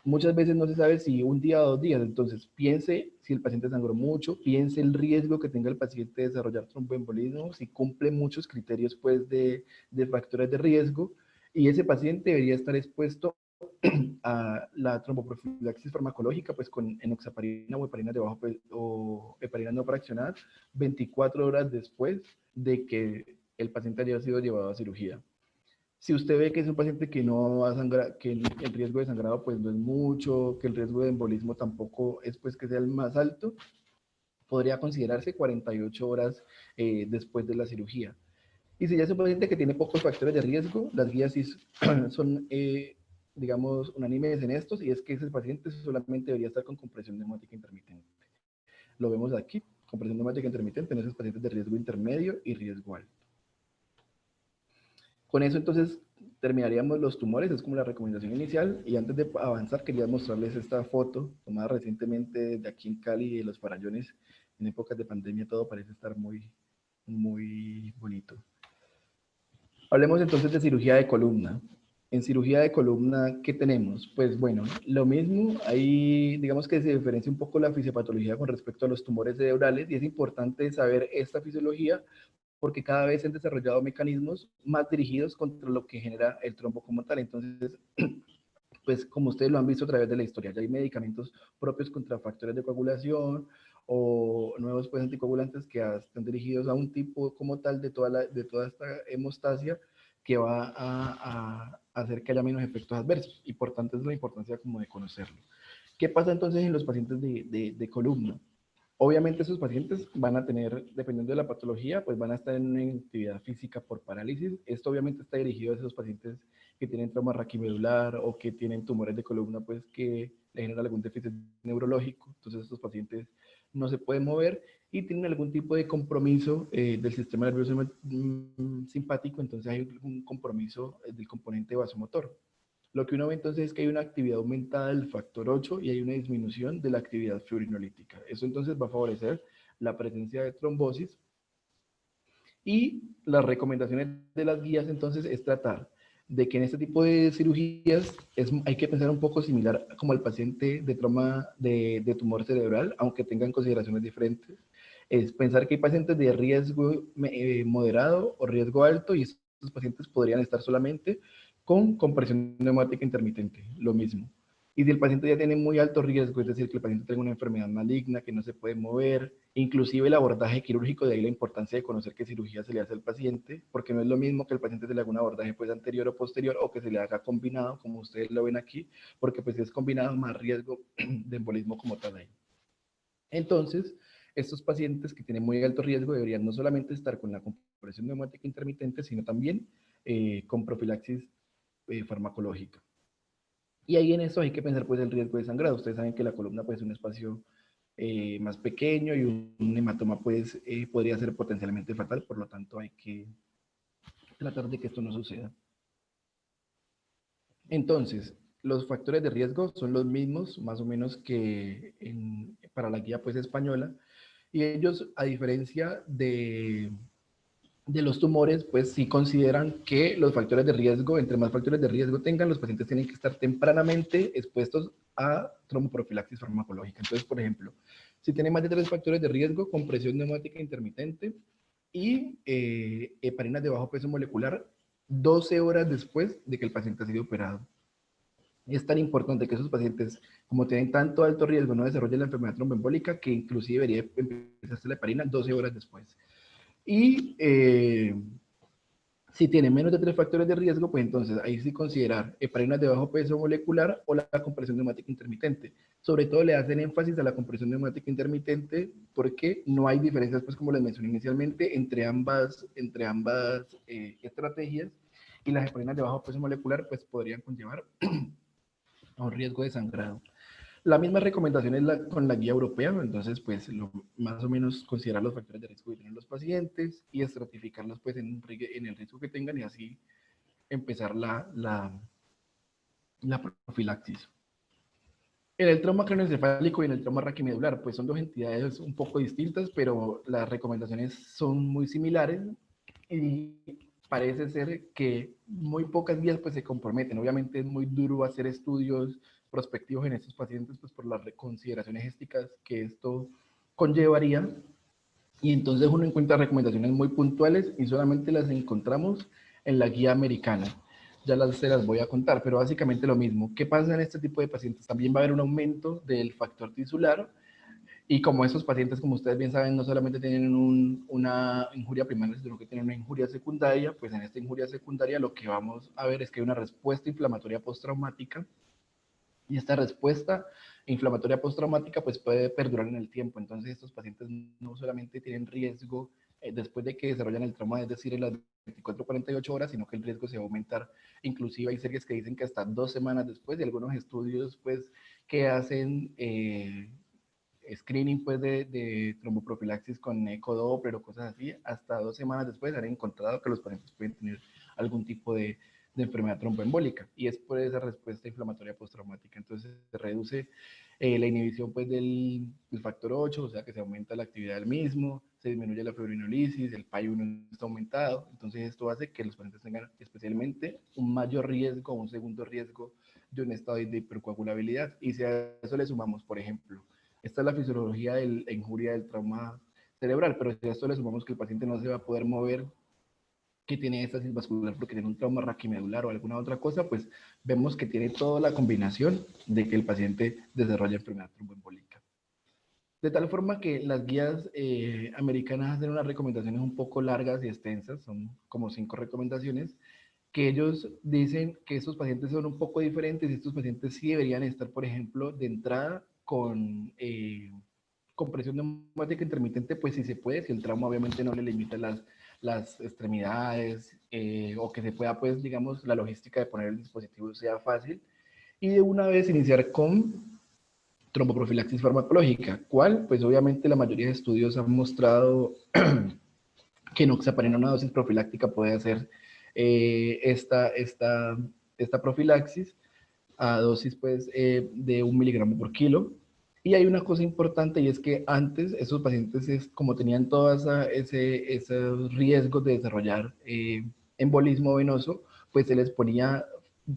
muchas veces no se sabe si un día o 2 días, entonces piense si el paciente sangró mucho, piense el riesgo que tenga el paciente de desarrollar tromboembolismo, si cumple muchos criterios pues de factores de riesgo, y ese paciente debería estar expuesto a la tromboprofilaxis farmacológica, pues con enoxaparina o heparina de bajo o heparina no fraccionada, 24 horas después de que el paciente haya sido llevado a cirugía. Si usted ve que es un paciente que no va a sangrar, que el riesgo de sangrado pues no es mucho, que el riesgo de embolismo tampoco es pues que sea el más alto, podría considerarse 48 horas después de la cirugía. Y si ya es un paciente que tiene pocos factores de riesgo, las guías sí son, digamos, unánimes en estos, y es que ese paciente solamente debería estar con compresión neumática intermitente. Lo vemos aquí, compresión neumática intermitente en esos pacientes de riesgo intermedio y riesgo alto. Con eso entonces terminaríamos los tumores, es como la recomendación inicial, y antes de avanzar quería mostrarles esta foto tomada recientemente de aquí en Cali, de los Farallones. En épocas de pandemia todo parece estar muy, muy bonito. Hablemos entonces de cirugía de columna. En cirugía de columna, ¿qué tenemos? Pues bueno, lo mismo, ahí digamos que se diferencia un poco la fisiopatología con respecto a los tumores cerebrales, y es importante saber esta fisiología porque cada vez se han desarrollado mecanismos más dirigidos contra lo que genera el trombo como tal. Entonces, pues como ustedes lo han visto a través de la historia, ya hay medicamentos propios contra factores de coagulación o nuevos pues anticoagulantes que están dirigidos a un tipo como tal de toda esta hemostasia que va a hacer que haya menos efectos adversos, y por tanto es la importancia como de conocerlo. ¿Qué pasa entonces en los pacientes de columna? Obviamente esos pacientes van a tener, dependiendo de la patología, pues van a estar en una inactividad física por parálisis. Esto obviamente está dirigido a esos pacientes que tienen trauma raquimedular o que tienen tumores de columna, pues que le generan algún déficit neurológico. Entonces estos pacientes no se pueden mover y tienen algún tipo de compromiso del sistema nervioso simpático, entonces hay un compromiso del componente vasomotor. Lo que uno ve entonces es que hay una actividad aumentada del factor 8 y hay una disminución de la actividad fibrinolítica. Eso entonces va a favorecer la presencia de trombosis, y las recomendaciones de las guías entonces es tratar de que en este tipo de cirugías hay que pensar un poco similar como al paciente de trauma de tumor cerebral, aunque tengan consideraciones diferentes. Es pensar que hay pacientes de riesgo moderado o riesgo alto, y estos pacientes podrían estar solamente con compresión neumática intermitente, lo mismo. Y si el paciente ya tiene muy alto riesgo, es decir, que el paciente tenga una enfermedad maligna, que no se puede mover, inclusive el abordaje quirúrgico, de ahí la importancia de conocer qué cirugía se le hace al paciente, porque no es lo mismo que el paciente se le haga un abordaje pues anterior o posterior, o que se le haga combinado, como ustedes lo ven aquí, porque pues si es combinado, más riesgo de embolismo como tal ahí. Entonces, estos pacientes que tienen muy alto riesgo deberían no solamente estar con la compresión neumática intermitente, sino también con profilaxis farmacológica. Y ahí en eso hay que pensar pues el riesgo de sangrado. Ustedes saben que la columna pues es un espacio más pequeño y un hematoma pues podría ser potencialmente fatal, por lo tanto hay que tratar de que esto no suceda. Entonces, los factores de riesgo son los mismos más o menos que para la guía pues española, y ellos, a diferencia de los tumores, pues sí consideran que los factores de riesgo, entre más factores de riesgo tengan, los pacientes tienen que estar tempranamente expuestos a tromboprofilaxis farmacológica. Entonces, por ejemplo, si tiene más de 3 factores de riesgo, compresión neumática intermitente y heparinas de bajo peso molecular 12 horas después de que el paciente ha sido operado. Es tan importante que esos pacientes, como tienen tanto alto riesgo, no desarrollen la enfermedad tromboembólica, que inclusive debería empezarse la heparina 12 horas después. Y si tiene menos de 3 factores de riesgo, pues entonces ahí sí considerar heparinas de bajo peso molecular o la compresión neumática intermitente. Sobre todo le hacen énfasis a la compresión neumática intermitente porque no hay diferencias, pues como les mencioné inicialmente, entre ambas estrategias, y las heparinas de bajo peso molecular pues podrían conllevar a un riesgo de sangrado. La misma recomendación es con la guía europea, entonces pues más o menos considerar los factores de riesgo que tienen los pacientes y estratificarlos pues en el riesgo que tengan, y así empezar la profilaxis. En el trauma craneoencefálico y en el trauma raquimedular, pues son dos entidades un poco distintas, pero las recomendaciones son muy similares y parece ser que muy pocas guías pues se comprometen. Obviamente es muy duro hacer estudios prospectivos en estos pacientes pues por las consideraciones éticas que esto conllevaría, y entonces uno encuentra recomendaciones muy puntuales y solamente las encontramos en la guía americana. Ya se las voy a contar, pero básicamente lo mismo. ¿Qué pasa en este tipo de pacientes? También va a haber un aumento del factor tisular, y como esos pacientes, como ustedes bien saben, no solamente tienen una injuria primaria, sino que tienen una injuria secundaria, pues en esta injuria secundaria lo que vamos a ver es que hay una respuesta inflamatoria postraumática, y esta respuesta inflamatoria postraumática pues puede perdurar en el tiempo. Entonces estos pacientes no solamente tienen riesgo después de que desarrollan el trauma, es decir, en las 24 48 horas, sino que el riesgo se va a aumentar. Inclusive hay series que dicen que hasta 2 semanas después, de algunos estudios pues que hacen screening pues de tromboprofilaxis con ecodoppler o cosas así, hasta 2 semanas después han encontrado que los pacientes pueden tener algún tipo de enfermedad tromboembólica, y es por esa respuesta inflamatoria postraumática. Entonces se reduce la inhibición pues del factor 8, o sea que se aumenta la actividad del mismo, se disminuye la fibrinolisis, el PAI-1 está aumentado. Entonces esto hace que los pacientes tengan especialmente un mayor riesgo, un segundo riesgo de un estado de hipercoagulabilidad. Y si a eso le sumamos, por ejemplo, esta es la fisiología de la injuria del trauma cerebral, pero si a esto le sumamos que el paciente no se va a poder mover, que tiene éstasis vascular porque tiene un trauma raquimedular o alguna otra cosa, pues vemos que tiene toda la combinación de que el paciente desarrolla enfermedad tromboembólica. De tal forma que las guías americanas hacen unas recomendaciones un poco largas y extensas, son como 5 recomendaciones, que ellos dicen que estos pacientes son un poco diferentes, y estos pacientes sí deberían estar, por ejemplo, de entrada con compresión neumática intermitente, pues si se puede, si el trauma obviamente no le limita las extremidades, o que se pueda, pues, digamos, la logística de poner el dispositivo sea fácil, y de una vez iniciar con tromboprofilaxis farmacológica. ¿Cuál? Pues obviamente la mayoría de estudios han mostrado que enoxaparina, una dosis profiláctica, puede hacer esta profilaxis a dosis pues de 1 miligramo por kilo. Y hay una cosa importante, y es que antes esos pacientes, como tenían todos esos riesgos de desarrollar embolismo venoso, pues se les ponía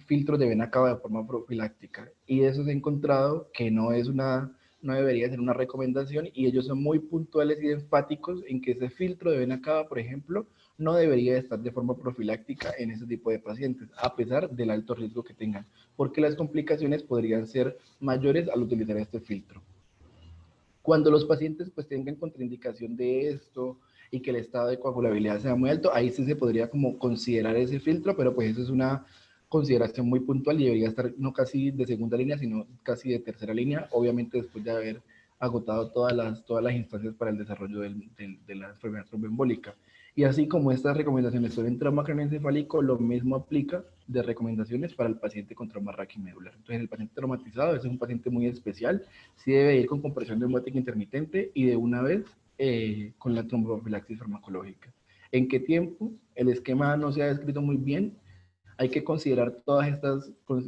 filtros de vena cava de forma profiláctica, y eso se ha encontrado que no es una no debería ser una recomendación, y ellos son muy puntuales y enfáticos en que ese filtro de vena cava, por ejemplo, no debería estar de forma profiláctica en ese tipo de pacientes, a pesar del alto riesgo que tengan, porque las complicaciones podrían ser mayores al utilizar este filtro. Cuando los pacientes pues tengan contraindicación de esto y que el estado de coagulabilidad sea muy alto, ahí sí se podría como considerar ese filtro, pero pues eso es una consideración muy puntual y debería estar no casi de segunda línea, sino casi de tercera línea, obviamente después de haber agotado todas las instancias para el desarrollo de la enfermedad tromboembólica. Y así como estas recomendaciones son en trauma craneoencefálico, lo mismo aplica de recomendaciones para el paciente con trauma raquimedular. Entonces, el paciente traumatizado es un paciente muy especial, sí debe ir con compresión neumática intermitente y de una vez con la trombofilaxis farmacológica. ¿En qué tiempo? El esquema no se ha descrito muy bien. Hay que considerar todas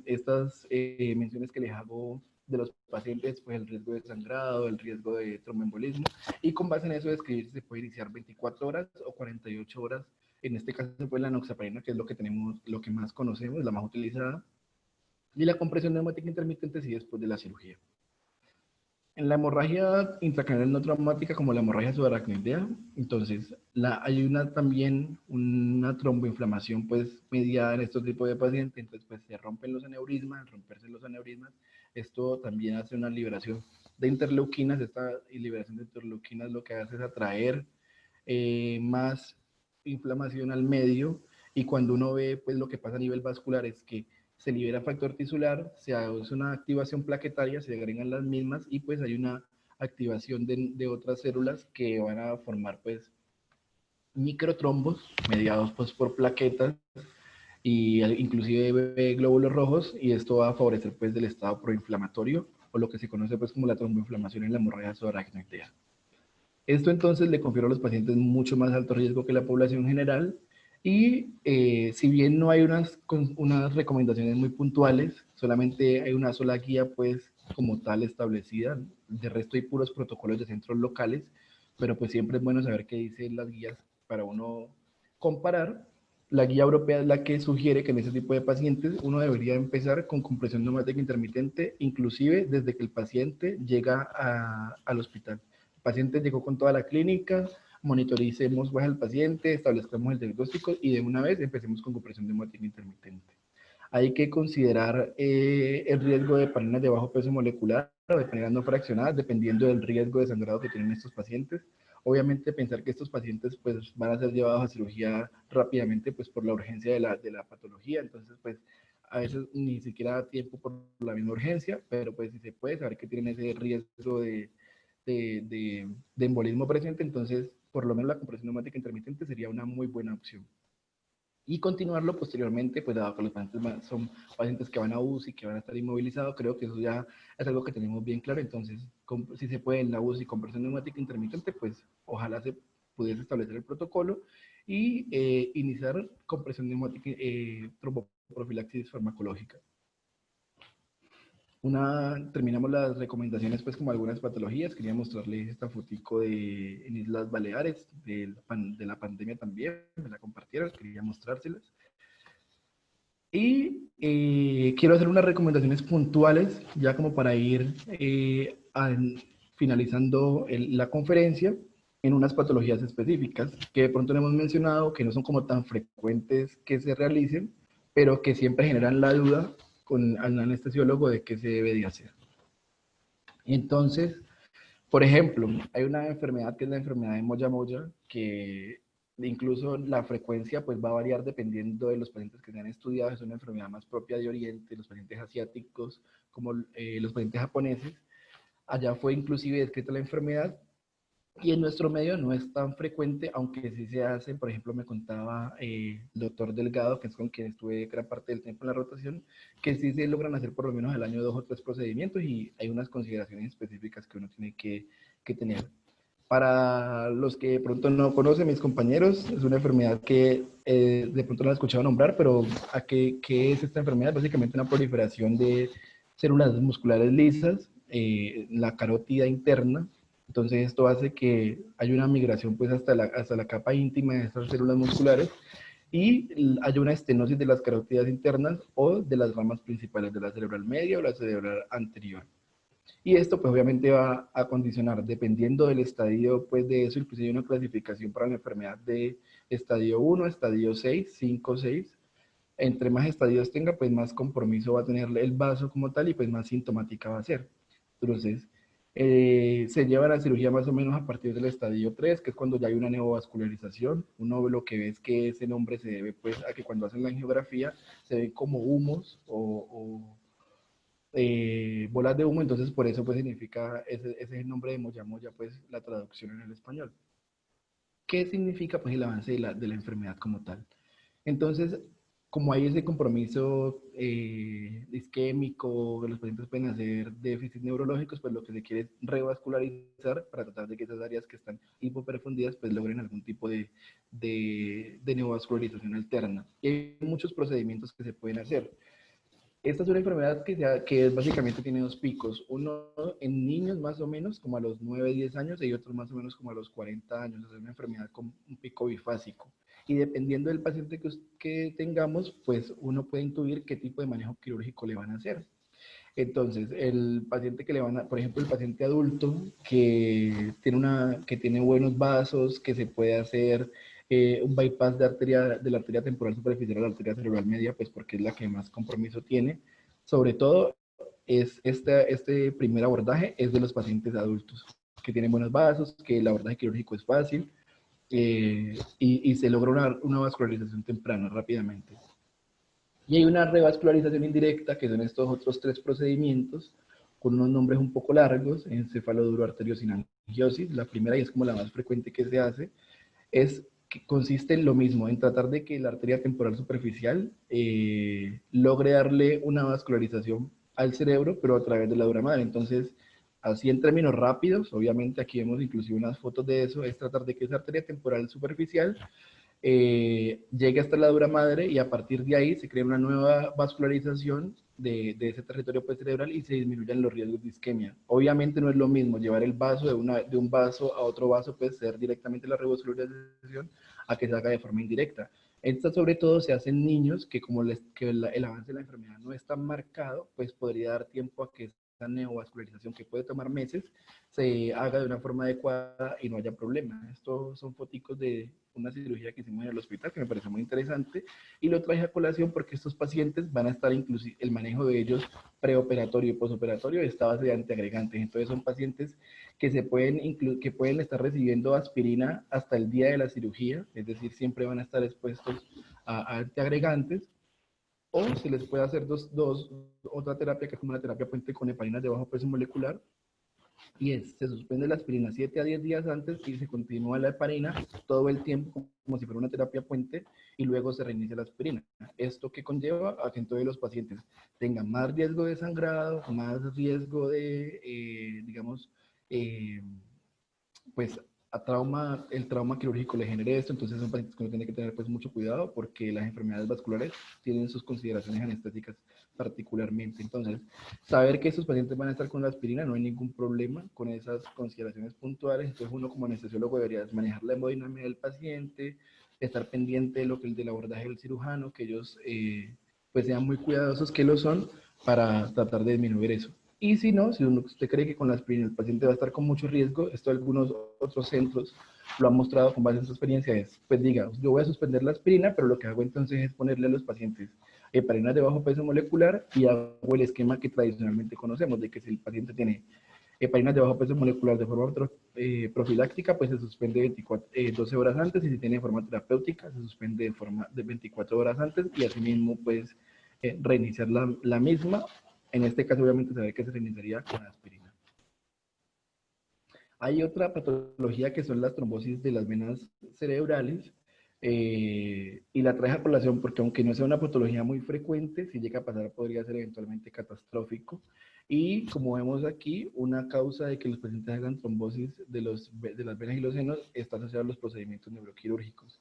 estas menciones que les hago de los pacientes, pues el riesgo de sangrado, el riesgo de tromboembolismo, y con base en eso describir si se puede iniciar 24 horas o 48 horas. En este caso, pues la enoxaparina, que es lo que tenemos, lo que más conocemos, la más utilizada, y la compresión neumática intermitente sí después de la cirugía. En la hemorragia intracraneal no traumática, como la hemorragia subaracnoidea, entonces hay también una tromboinflamación pues mediada en estos tipos de pacientes, entonces pues se rompen los aneurismas, al romperse los aneurismas, esto también hace una liberación de interleuquinas. Esta liberación de interleuquinas lo que hace es atraer más inflamación al medio, y cuando uno ve pues lo que pasa a nivel vascular es que se libera factor tisular, se hace una activación plaquetaria, se agregan las mismas y pues hay una activación de otras células que van a formar pues microtrombos mediados pues por plaquetas y inclusive glóbulos rojos, y esto va a favorecer pues del estado proinflamatorio o lo que se conoce pues como la tromboinflamación en la hemorragia subaracnoidea. Esto entonces le confiere a los pacientes mucho más alto riesgo que la población general, y si bien no hay unas recomendaciones muy puntuales, solamente hay una sola guía pues como tal establecida, de resto hay puros protocolos de centros locales, pero pues siempre es bueno saber qué dicen las guías para uno comparar. La guía europea es la que sugiere que en ese tipo de pacientes uno debería empezar con compresión neumática intermitente, inclusive desde que el paciente llega al hospital. El paciente llegó con toda la clínica, monitoricemos pues al paciente, establezcamos el diagnóstico y de una vez empecemos con compresión neumática intermitente. Hay que considerar el riesgo de paninas de bajo peso molecular o de paninas no fraccionadas, dependiendo del riesgo de sangrado que tienen estos pacientes. Obviamente pensar que estos pacientes pues van a ser llevados a cirugía rápidamente pues por la urgencia de la patología, entonces pues a veces ni siquiera da tiempo por la misma urgencia, pero pues si se puede saber que tienen ese riesgo de embolismo presente, entonces por lo menos la compresión neumática intermitente sería una muy buena opción. Y continuarlo posteriormente, pues dado que los pacientes son pacientes que van a UCI, que van a estar inmovilizados, creo que eso ya es algo que tenemos bien claro. Entonces, si se puede en la UCI con presión neumática intermitente, pues ojalá se pudiese establecer el protocolo y iniciar con presión neumática tromboprofilaxis farmacológica. Terminamos las recomendaciones pues como algunas patologías. Quería mostrarles esta fotico en Islas Baleares, de la pandemia también, me la compartieron, quería mostrárselas. Y quiero hacer unas recomendaciones puntuales, ya como para ir finalizando la conferencia, en unas patologías específicas, que de pronto no hemos mencionado, que no son como tan frecuentes que se realicen, pero que siempre generan la duda con al anestesiólogo de qué se debe de hacer. Entonces, por ejemplo, hay una enfermedad que es la enfermedad de Moya-Moya, que incluso la frecuencia pues va a variar dependiendo de los pacientes que se han estudiado. Es una enfermedad más propia de Oriente, los pacientes asiáticos, como los pacientes japoneses. Allá fue inclusive descrita la enfermedad, y en nuestro medio no es tan frecuente, aunque sí se hace. Por ejemplo, me contaba el doctor Delgado, que es con quien estuve gran parte del tiempo en la rotación, que sí se logran hacer por lo menos al año 2 o 3 procedimientos, y hay unas consideraciones específicas que uno tiene que tener. Para los que de pronto no conocen, mis compañeros, es una enfermedad que de pronto no la he escuchado nombrar, pero ¿qué es esta enfermedad? Básicamente una proliferación de células musculares lisas, la carótida interna. Entonces esto hace que haya una migración pues hasta la capa íntima de estas células musculares, y hay una estenosis de las carótidas internas o de las ramas principales de la cerebral media o la cerebral anterior. Y esto pues obviamente va a condicionar, dependiendo del estadio pues de eso, inclusive hay una clasificación para la enfermedad de estadio 1, estadio 6, 5, 6. Entre más estadios tenga, pues más compromiso va a tener el vaso como tal y pues más sintomática va a ser. Entonces, se lleva la cirugía más o menos a partir del estadio 3, que es cuando ya hay una neovascularización. Uno lo que ve es que ese nombre se debe pues a que cuando hacen la angiografía se ven como humos o bolas de humo, entonces por eso pues significa, ese es el nombre de Moya Moya, pues la traducción en el español. ¿Qué significa pues el avance de la enfermedad como tal? Entonces, como hay ese compromiso isquémico, que los pacientes pueden hacer déficits neurológicos, pues lo que se quiere es revascularizar para tratar de que esas áreas que están hipoperfundidas pues logren algún tipo de neovascularización alterna. Y hay muchos procedimientos que se pueden hacer. Esta es una enfermedad que básicamente tiene dos picos, uno en niños más o menos como a los 9, 10 años y otro más o menos como a los 40 años, es una enfermedad con un pico bifásico. Y dependiendo del paciente que tengamos, pues uno puede intuir qué tipo de manejo quirúrgico le van a hacer. Entonces, el paciente que le van a, por ejemplo, el paciente adulto que tiene buenos vasos, que se puede hacer un bypass de la arteria temporal superficial a la arteria cerebral media, pues porque es la que más compromiso tiene. Sobre todo, este primer abordaje es de los pacientes adultos, que tienen buenos vasos, que el abordaje quirúrgico es fácil y se logra una vascularización temprana, rápidamente. Y hay una revascularización indirecta, que son estos otros tres procedimientos, con unos nombres un poco largos, encefaloduroarteriosinangiosis, la primera y es como la más frecuente que se hace, es que consiste en lo mismo, en tratar de que la arteria temporal superficial logre darle una vascularización al cerebro, pero a través de la dura madre. Entonces, así en términos rápidos, obviamente aquí vemos inclusive unas fotos de eso, es tratar de que esa arteria temporal superficial llegue hasta la dura madre y a partir de ahí se crea una nueva vascularización de ese territorio pues, cerebral y se disminuyen los riesgos de isquemia. Obviamente no es lo mismo llevar el vaso de un vaso a otro vaso, pues ser directamente la revascularización a que se haga de forma indirecta. Esta sobre todo se hace en niños que como el avance de la enfermedad no es tan marcado, pues podría dar tiempo a que esa neovascularización que puede tomar meses se haga de una forma adecuada y no haya problema. Estos son foticos de una cirugía que hicimos en el hospital que me parece muy interesante y lo traje a colación porque estos pacientes van a estar inclusive el manejo de ellos preoperatorio y posoperatorio está base de antiagregantes. Entonces son pacientes que que pueden estar recibiendo aspirina hasta el día de la cirugía, es decir, siempre van a estar expuestos a antiagregantes o se les puede hacer otra terapia que es como la terapia puente con heparinas de bajo peso molecular y se suspende la aspirina 7 a 10 días antes y se continúa la heparina todo el tiempo como si fuera una terapia puente y luego se reinicia la aspirina. Esto que conlleva a que entonces los pacientes tengan más riesgo de sangrado, más riesgo de, digamos, eh, pues el trauma quirúrgico le genere esto, entonces son pacientes que uno tiene que tener pues mucho cuidado porque las enfermedades vasculares tienen sus consideraciones anestésicas particularmente. Entonces, saber que estos pacientes van a estar con la aspirina, no hay ningún problema con esas consideraciones puntuales, entonces uno como anestesiólogo debería manejar la hemodinamia del paciente, estar pendiente de lo que el del abordaje del cirujano, que ellos pues sean muy cuidadosos que lo son para tratar de disminuir eso. Y si no, si usted cree que con la aspirina el paciente va a estar con mucho riesgo, esto algunos otros centros lo han mostrado con base en su experiencia, es, pues diga, yo voy a suspender la aspirina, pero lo que hago entonces es ponerle a los pacientes heparinas de bajo peso molecular y hago el esquema que tradicionalmente conocemos, de que si el paciente tiene heparinas de bajo peso molecular de forma profiláctica, pues se suspende 12 horas antes y si tiene de forma terapéutica, se suspende de forma de 24 horas antes y asimismo, pues reiniciar la misma. En este caso, obviamente, se ve que se reiniciaría con aspirina. Hay otra patología que son las trombosis de las venas cerebrales y la traje a colación porque aunque no sea una patología muy frecuente, si llega a pasar podría ser eventualmente catastrófico. Y como vemos aquí, una causa de que los pacientes hagan trombosis de las venas y los senos está asociada a los procedimientos neuroquirúrgicos.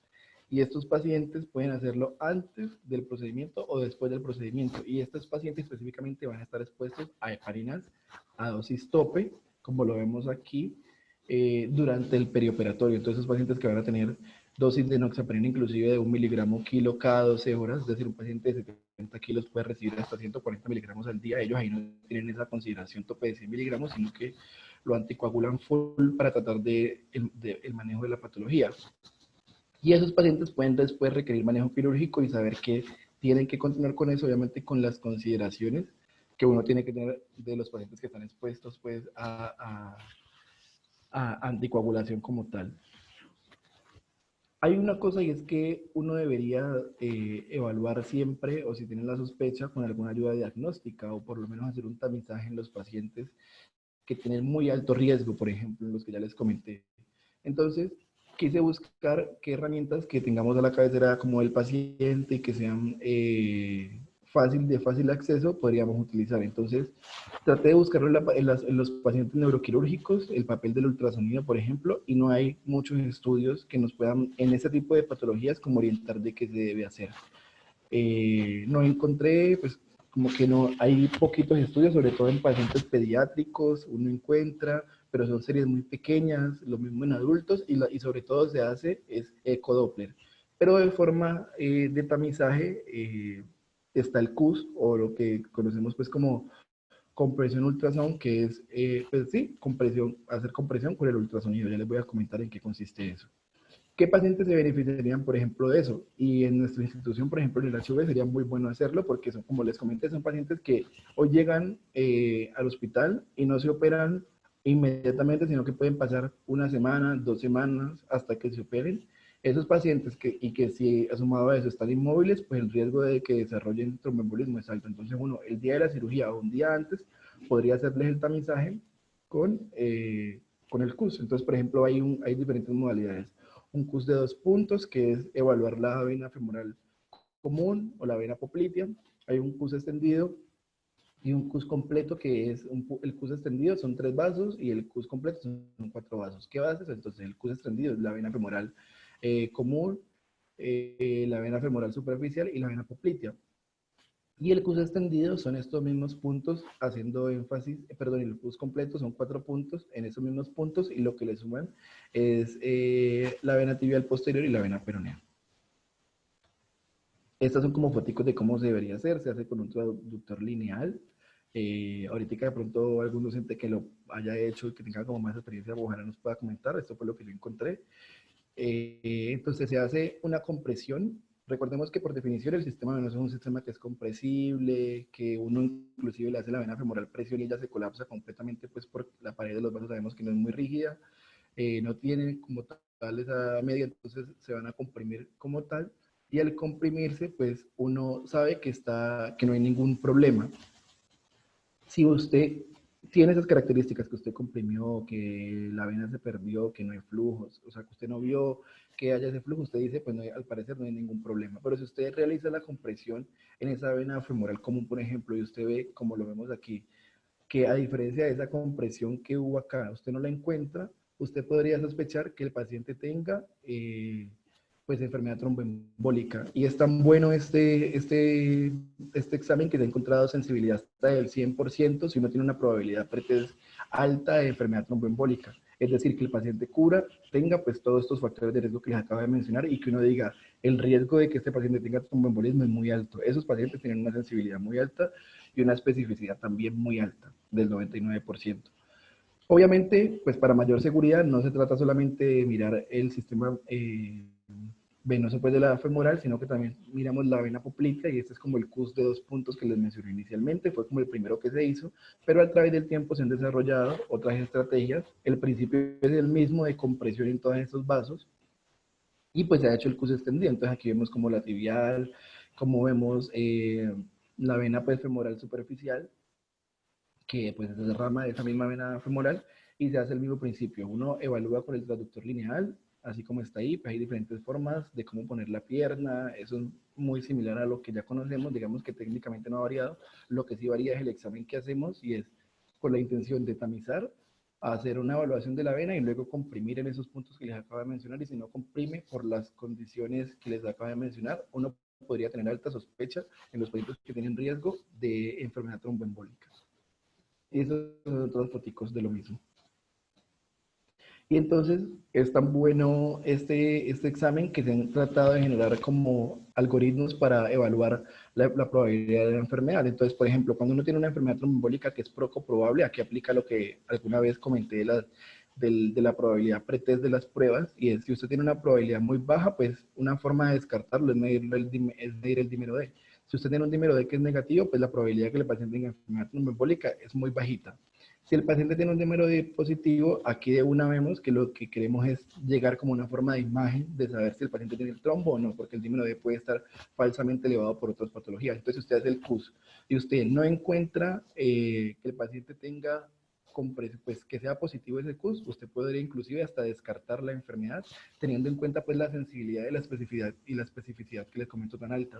Y estos pacientes pueden hacerlo antes del procedimiento o después del procedimiento. Y estos pacientes específicamente van a estar expuestos a heparinas a dosis tope, como lo vemos aquí, durante el perioperatorio. Entonces, esos pacientes que van a tener dosis de enoxaparina inclusive de 1 miligramo kilo cada 12 horas, es decir, un paciente de 70 kilos puede recibir hasta 140 miligramos al día. Ellos ahí no tienen esa consideración tope de 100 miligramos, sino que lo anticoagulan full para tratar de el manejo de la patología. Y esos pacientes pueden después requerir manejo quirúrgico y saber que tienen que continuar con eso, obviamente con las consideraciones que uno tiene que tener de los pacientes que están expuestos pues, a anticoagulación como tal. Hay una cosa y es que uno debería evaluar siempre, o si tienen la sospecha, con alguna ayuda diagnóstica, o por lo menos hacer un tamizaje en los pacientes que tienen muy alto riesgo, por ejemplo, los que ya les comenté. Entonces, quise buscar qué herramientas que tengamos a la cabecera como el paciente y que sean de fácil acceso podríamos utilizar. Entonces, traté de buscarlo en los pacientes neuroquirúrgicos, el papel del ultrasonido, por ejemplo, y no hay muchos estudios que nos puedan, en ese tipo de patologías, como orientar de qué se debe hacer. No encontré, pues, como que no, hay poquitos estudios, sobre todo en pacientes pediátricos, uno encuentra, pero son series muy pequeñas, lo mismo en adultos, y sobre todo se hace es ecodoppler. Pero de forma de tamizaje está el CUS, o lo que conocemos pues como compresión ultrasound, que es, pues sí, hacer compresión con el ultrasonido. Ya les voy a comentar en qué consiste eso. ¿Qué pacientes se beneficiarían, por ejemplo, de eso? Y en nuestra institución, por ejemplo, en el HV sería muy bueno hacerlo porque son, como les comenté, son pacientes que hoy llegan al hospital y no se operan inmediatamente, sino que pueden pasar una semana, 2 semanas hasta que se operen. Esos pacientes que si sumado a eso están inmóviles, pues el riesgo de que desarrollen tromboembolismo es alto. Entonces uno, el día de la cirugía o un día antes, podría hacerles el tamizaje con el CUS. Entonces, por ejemplo, hay diferentes modalidades. Un CUS de 2 puntos, que es evaluar la vena femoral común o la vena poplitea. Hay un CUS extendido y un CUS completo, que es el CUS extendido son 3 vasos y el CUS completo son 4 vasos. ¿Qué vasos? Entonces, el CUS extendido es la vena femoral común, la vena femoral superficial y la vena poplitea. Y el CUS extendido son estos mismos puntos, haciendo énfasis, perdón, el CUS completo son 4 puntos en esos mismos puntos, y lo que le suman es la vena tibial posterior y la vena peronea. Estas son como foticos de cómo se debería hacer. Se hace con un traductor lineal. Ahorita de pronto algún docente que lo haya hecho y que tenga como más experiencia, ojalá nos pueda comentar. Esto fue lo que yo encontré. Entonces se hace una compresión. Recordemos que por definición el sistema venoso es un sistema que es compresible, que uno inclusive le hace la vena femoral presión y ella se colapsa completamente, pues por la pared de los vasos sabemos que no es muy rígida, no tiene como tal esa media, entonces se van a comprimir como tal, y al comprimirse pues uno sabe que no hay ningún problema. Si usted tiene esas características, que usted comprimió, que la vena se perdió, que no hay flujos, o sea, que usted no vio que haya ese flujo, usted dice, pues no hay, al parecer no hay ningún problema. Pero si usted realiza la compresión en esa vena femoral común, por ejemplo, y usted ve, como lo vemos aquí, que a diferencia de esa compresión que hubo acá, usted no la encuentra, usted podría sospechar que el paciente tenga pues enfermedad tromboembólica. Y es tan bueno este examen que se ha encontrado sensibilidad hasta del 100% si uno tiene una probabilidad pretest alta de enfermedad tromboembólica. Es decir, que el paciente tenga pues todos estos factores de riesgo que les acabo de mencionar, y que uno diga, el riesgo de que este paciente tenga tromboembolismo es muy alto. Esos pacientes tienen una sensibilidad muy alta y una especificidad también muy alta, del 99%. Obviamente, pues para mayor seguridad no se trata solamente de mirar el sistema venoso pues de la femoral, sino que también miramos la vena poplitea, y este es como el CUS de 2 puntos que les mencioné inicialmente, fue como el primero que se hizo, pero a través del tiempo se han desarrollado otras estrategias. El principio es el mismo de compresión en todos estos vasos, y pues se ha hecho el CUS extendido. Entonces aquí vemos como la tibial, como vemos la vena pues femoral superficial, que pues es rama de esa misma vena femoral, y se hace el mismo principio. Uno evalúa con el traductor lineal, así como está ahí, pues hay diferentes formas de cómo poner la pierna. Eso es muy similar a lo que ya conocemos, digamos que técnicamente no ha variado. Lo que sí varía es el examen que hacemos, y es con la intención de tamizar, hacer una evaluación de la vena y luego comprimir en esos puntos que les acabo de mencionar. Y si no comprime por las condiciones que les acabo de mencionar, uno podría tener alta sospecha en los pacientes que tienen riesgo de enfermedad tromboembólica. Y esos son todos foticos de lo mismo. Y entonces es tan bueno este examen que se han tratado de generar como algoritmos para evaluar la probabilidad de la enfermedad. Entonces, por ejemplo, cuando uno tiene una enfermedad tromboembólica que es poco probable, aquí aplica lo que alguna vez comenté de la probabilidad pretest de las pruebas, y es si usted tiene una probabilidad muy baja, pues una forma de descartarlo es medir el dímero D. Si usted tiene un dímero D que es negativo, pues la probabilidad de que el paciente tenga enfermedad tromboembólica es muy bajita. Si el paciente tiene un dímero D positivo, aquí de una vemos que lo que queremos es llegar como una forma de imagen de saber si el paciente tiene el trombo o no, porque el dímero D puede estar falsamente elevado por otras patologías. Entonces, si usted hace el CUS y usted no encuentra que el paciente tenga, pues que sea positivo ese CUS, usted podría inclusive hasta descartar la enfermedad, teniendo en cuenta pues la sensibilidad y la especificidad que les comento tan alta.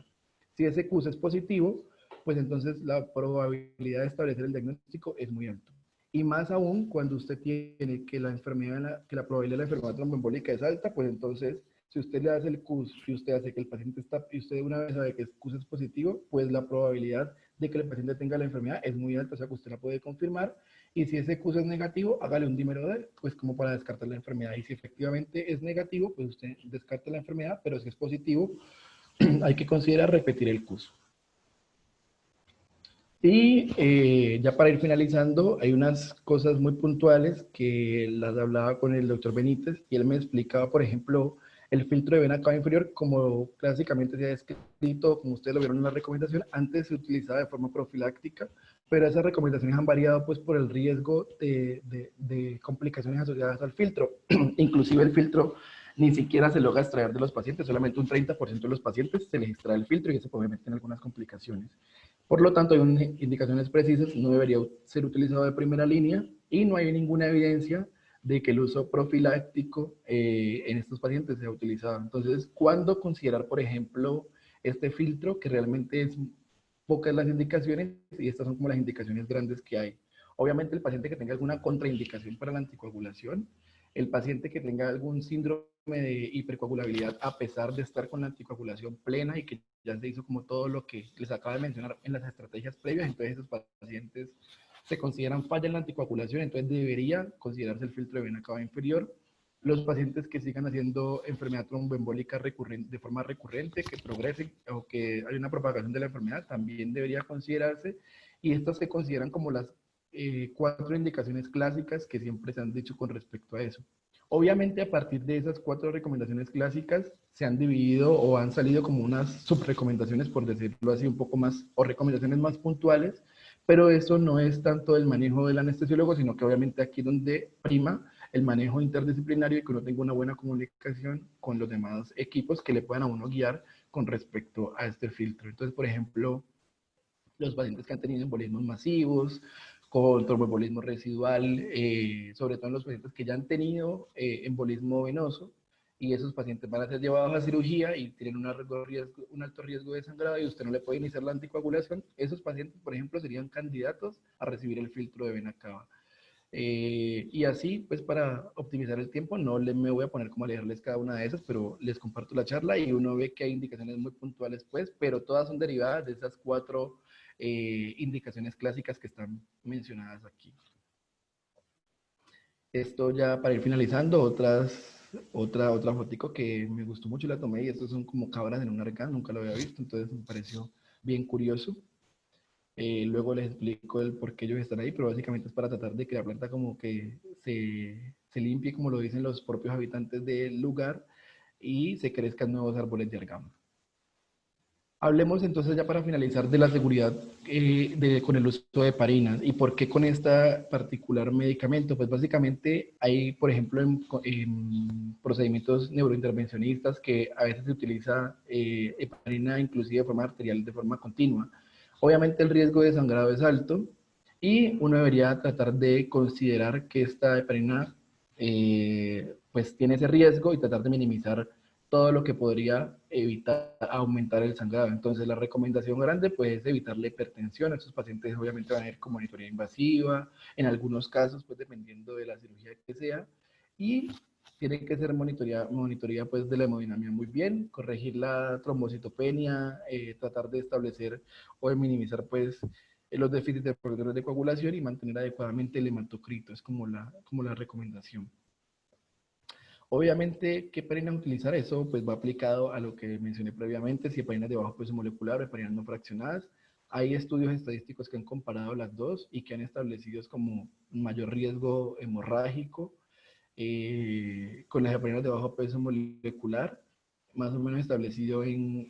Si ese CUS es positivo, pues entonces la probabilidad de establecer el diagnóstico es muy alta. Y más aún cuando usted tiene que la enfermedad, que la probabilidad de la enfermedad tromboembólica es alta, pues entonces, si usted le hace el CUS y usted hace que el paciente está, y usted una vez sabe que el CUS es positivo, pues la probabilidad de que el paciente tenga la enfermedad es muy alta, o sea que usted la puede confirmar. Y si ese CUS es negativo, hágale un dímero D, pues como para descartar la enfermedad. Y si efectivamente es negativo, pues usted descarta la enfermedad, pero si es positivo, hay que considerar repetir el CUS. Y ya para ir finalizando, hay unas cosas muy puntuales que las hablaba con el doctor Benítez y él me explicaba, por ejemplo, el filtro de vena cava inferior, como clásicamente se ha descrito, como ustedes lo vieron en la recomendación, antes se utilizaba de forma profiláctica, pero esas recomendaciones han variado pues por el riesgo de complicaciones asociadas al filtro. Inclusive el filtro ni siquiera se logra extraer de los pacientes, solamente un 30% de los pacientes se les extrae el filtro y eso puede meter en algunas complicaciones. Por lo tanto, hay indicaciones precisas, no debería ser utilizado de primera línea y no hay ninguna evidencia de que el uso profiláctico en estos pacientes sea utilizado. Entonces, ¿cuándo considerar, por ejemplo, este filtro, que realmente es pocas las indicaciones y estas son como las indicaciones grandes que hay? Obviamente, el paciente que tenga alguna contraindicación para la anticoagulación, el paciente que tenga algún síndrome de hipercoagulabilidad a pesar de estar con la anticoagulación plena y que ya se hizo como todo lo que les acabo de mencionar en las estrategias previas, entonces esos pacientes se consideran falla en la anticoagulación, entonces debería considerarse el filtro de vena cava inferior. Los pacientes que sigan haciendo enfermedad tromboembólica de forma recurrente, que progresen o que hay una propagación de la enfermedad, también debería considerarse. Y estas se consideran como las 4 indicaciones clásicas que siempre se han dicho con respecto a eso. Obviamente, a partir de esas 4 recomendaciones clásicas, se han dividido o han salido como unas subrecomendaciones, por decirlo así, un poco más, o recomendaciones más puntuales, pero eso no es tanto el manejo del anestesiólogo, sino que obviamente aquí donde prima el manejo interdisciplinario y que uno tenga una buena comunicación con los demás equipos que le puedan a uno guiar con respecto a este filtro. Entonces, por ejemplo, los pacientes que han tenido embolismos masivos, con tromboembolismo residual, sobre todo en los pacientes que ya han tenido embolismo venoso, y esos pacientes van a ser llevados a cirugía y tienen un alto riesgo de sangrado y usted no le puede iniciar la anticoagulación. Esos pacientes, por ejemplo, serían candidatos a recibir el filtro de vena cava. Y así, pues para optimizar el tiempo, no me voy a poner como a leerles cada una de esas, pero les comparto la charla y uno ve que hay indicaciones muy puntuales, pues, pero todas son derivadas de esas 4 indicaciones clásicas que están mencionadas aquí. Esto ya para ir finalizando, otra fotico que me gustó mucho y la tomé, y estos son como cabras en un arcán, nunca lo había visto, entonces me pareció bien curioso. Luego les explico el por qué ellos están ahí, pero básicamente es para tratar de que la planta como que se limpie, como lo dicen los propios habitantes del lugar, y se crezcan nuevos árboles de argama. Hablemos entonces ya para finalizar de la seguridad con el uso de heparinas y por qué con este particular medicamento. Pues básicamente hay, por ejemplo, en procedimientos neurointervencionistas que a veces se utiliza heparina inclusive de forma arterial, de forma continua. Obviamente el riesgo de sangrado es alto y uno debería tratar de considerar que esta heparina pues tiene ese riesgo y tratar de minimizar todo lo que podría evitar aumentar el sangrado. Entonces, la recomendación grande pues, es evitar la hipertensión. Estos pacientes obviamente van a ir con monitoría invasiva, en algunos casos, pues dependiendo de la cirugía que sea, y tiene que ser monitoría pues, de la hemodinamia muy bien, corregir la trombocitopenia, tratar de establecer o de minimizar pues, los déficits de factores de coagulación y mantener adecuadamente el hematocrito, es como la recomendación. Obviamente, ¿qué heparina utilizar? Eso pues va aplicado a lo que mencioné previamente, si heparinas de bajo peso molecular o heparinas no fraccionadas. Hay estudios estadísticos que han comparado las dos y que han establecido como mayor riesgo hemorrágico con las heparinas de bajo peso molecular, más o menos establecido en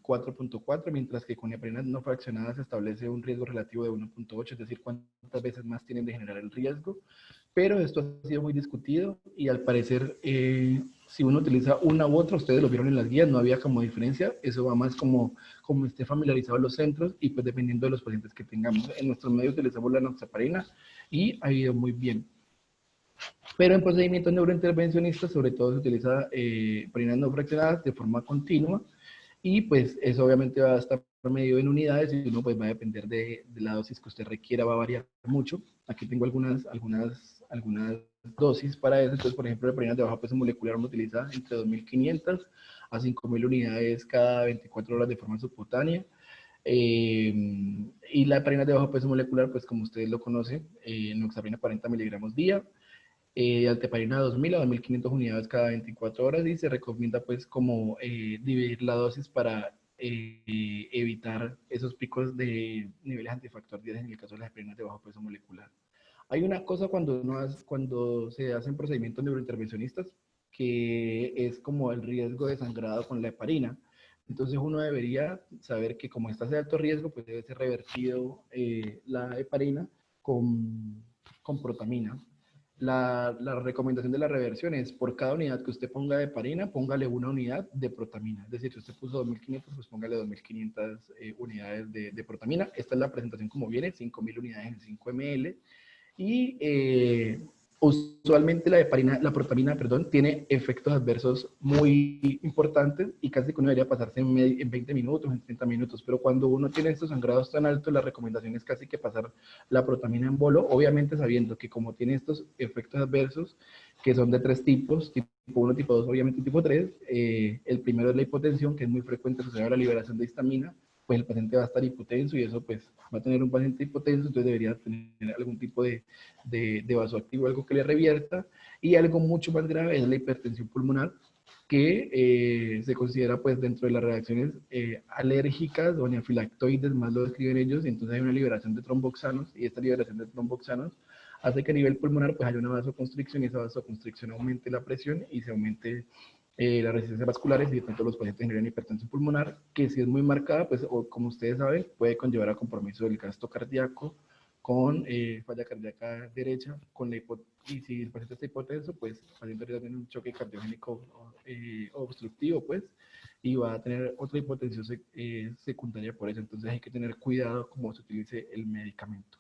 4.4, mientras que con heparinas no fraccionadas se establece un riesgo relativo de 1.8, es decir, cuántas veces más tienen de generar el riesgo. Pero esto ha sido muy discutido y al parecer, si uno utiliza una u otra, ustedes lo vieron en las guías, no había como diferencia, eso va más como esté familiarizado los centros y pues dependiendo de los pacientes que tengamos. En nuestros medios utilizamos la enoxaparina y ha ido muy bien. Pero en procedimientos neurointervencionistas, sobre todo se utiliza heparinas no fraccionadas de forma continua y pues eso obviamente va a estar medido en unidades y uno pues va a depender de la dosis que usted requiera, va a variar mucho. Aquí tengo algunas dosis para eso. Entonces, por ejemplo, heparinas de bajo peso molecular uno utiliza entre 2.500 a 5.000 unidades cada 24 horas de forma subcutánea. Y la heparina de bajo peso molecular, pues como ustedes lo conocen, enoxaparina 40 miligramos día, alteparina 2.000 a 2.500 unidades cada 24 horas y se recomienda pues como dividir la dosis para evitar esos picos de niveles antifactor 10 en el caso de las heparinas de bajo peso molecular. Hay una cosa cuando se hacen procedimientos neurointervencionistas que es como el riesgo de sangrado con la heparina. Entonces uno debería saber que como está de alto riesgo, pues debe ser revertido la heparina con protamina. La recomendación de la reversión es por cada unidad que usted ponga de heparina, póngale una unidad de protamina. Es decir, si usted puso 2.500, pues póngale 2.500 unidades de protamina. Esta es la presentación como viene, 5.000 unidades en 5 ml. Y usualmente la protamina, perdón, tiene efectos adversos muy importantes y casi que uno debería pasarse en 20 minutos, en 30 minutos, pero cuando uno tiene estos sangrados tan altos, la recomendación es casi que pasar la protamina en bolo, obviamente sabiendo que como tiene estos efectos adversos, que son de 3 tipos, tipo 1, tipo 2, obviamente tipo 3, el primero es la hipotensión, que es muy frecuente asociada a la liberación de histamina, pues el paciente va a estar hipotenso y eso pues va a tener un paciente hipotenso, entonces debería tener algún tipo de vasoactivo, algo que le revierta, y algo mucho más grave es la hipertensión pulmonar, que se considera pues dentro de las reacciones alérgicas o anafilaxoides, más lo describen ellos, y entonces hay una liberación de tromboxanos, y esta liberación de tromboxanos hace que a nivel pulmonar pues haya una vasoconstricción, y esa vasoconstricción aumente la presión y se aumente la resistencia vascular, y de tanto los pacientes generan hipertensión pulmonar, que si es muy marcada, pues o, como ustedes saben, puede conllevar a compromiso del gasto cardíaco, con falla cardíaca derecha, y si el paciente está hipotenso, pues el paciente va a tener un choque cardiogénico obstructivo, pues, y va a tener otra hipotensión secundaria por eso. Entonces hay que tener cuidado cómo se utilice el medicamento.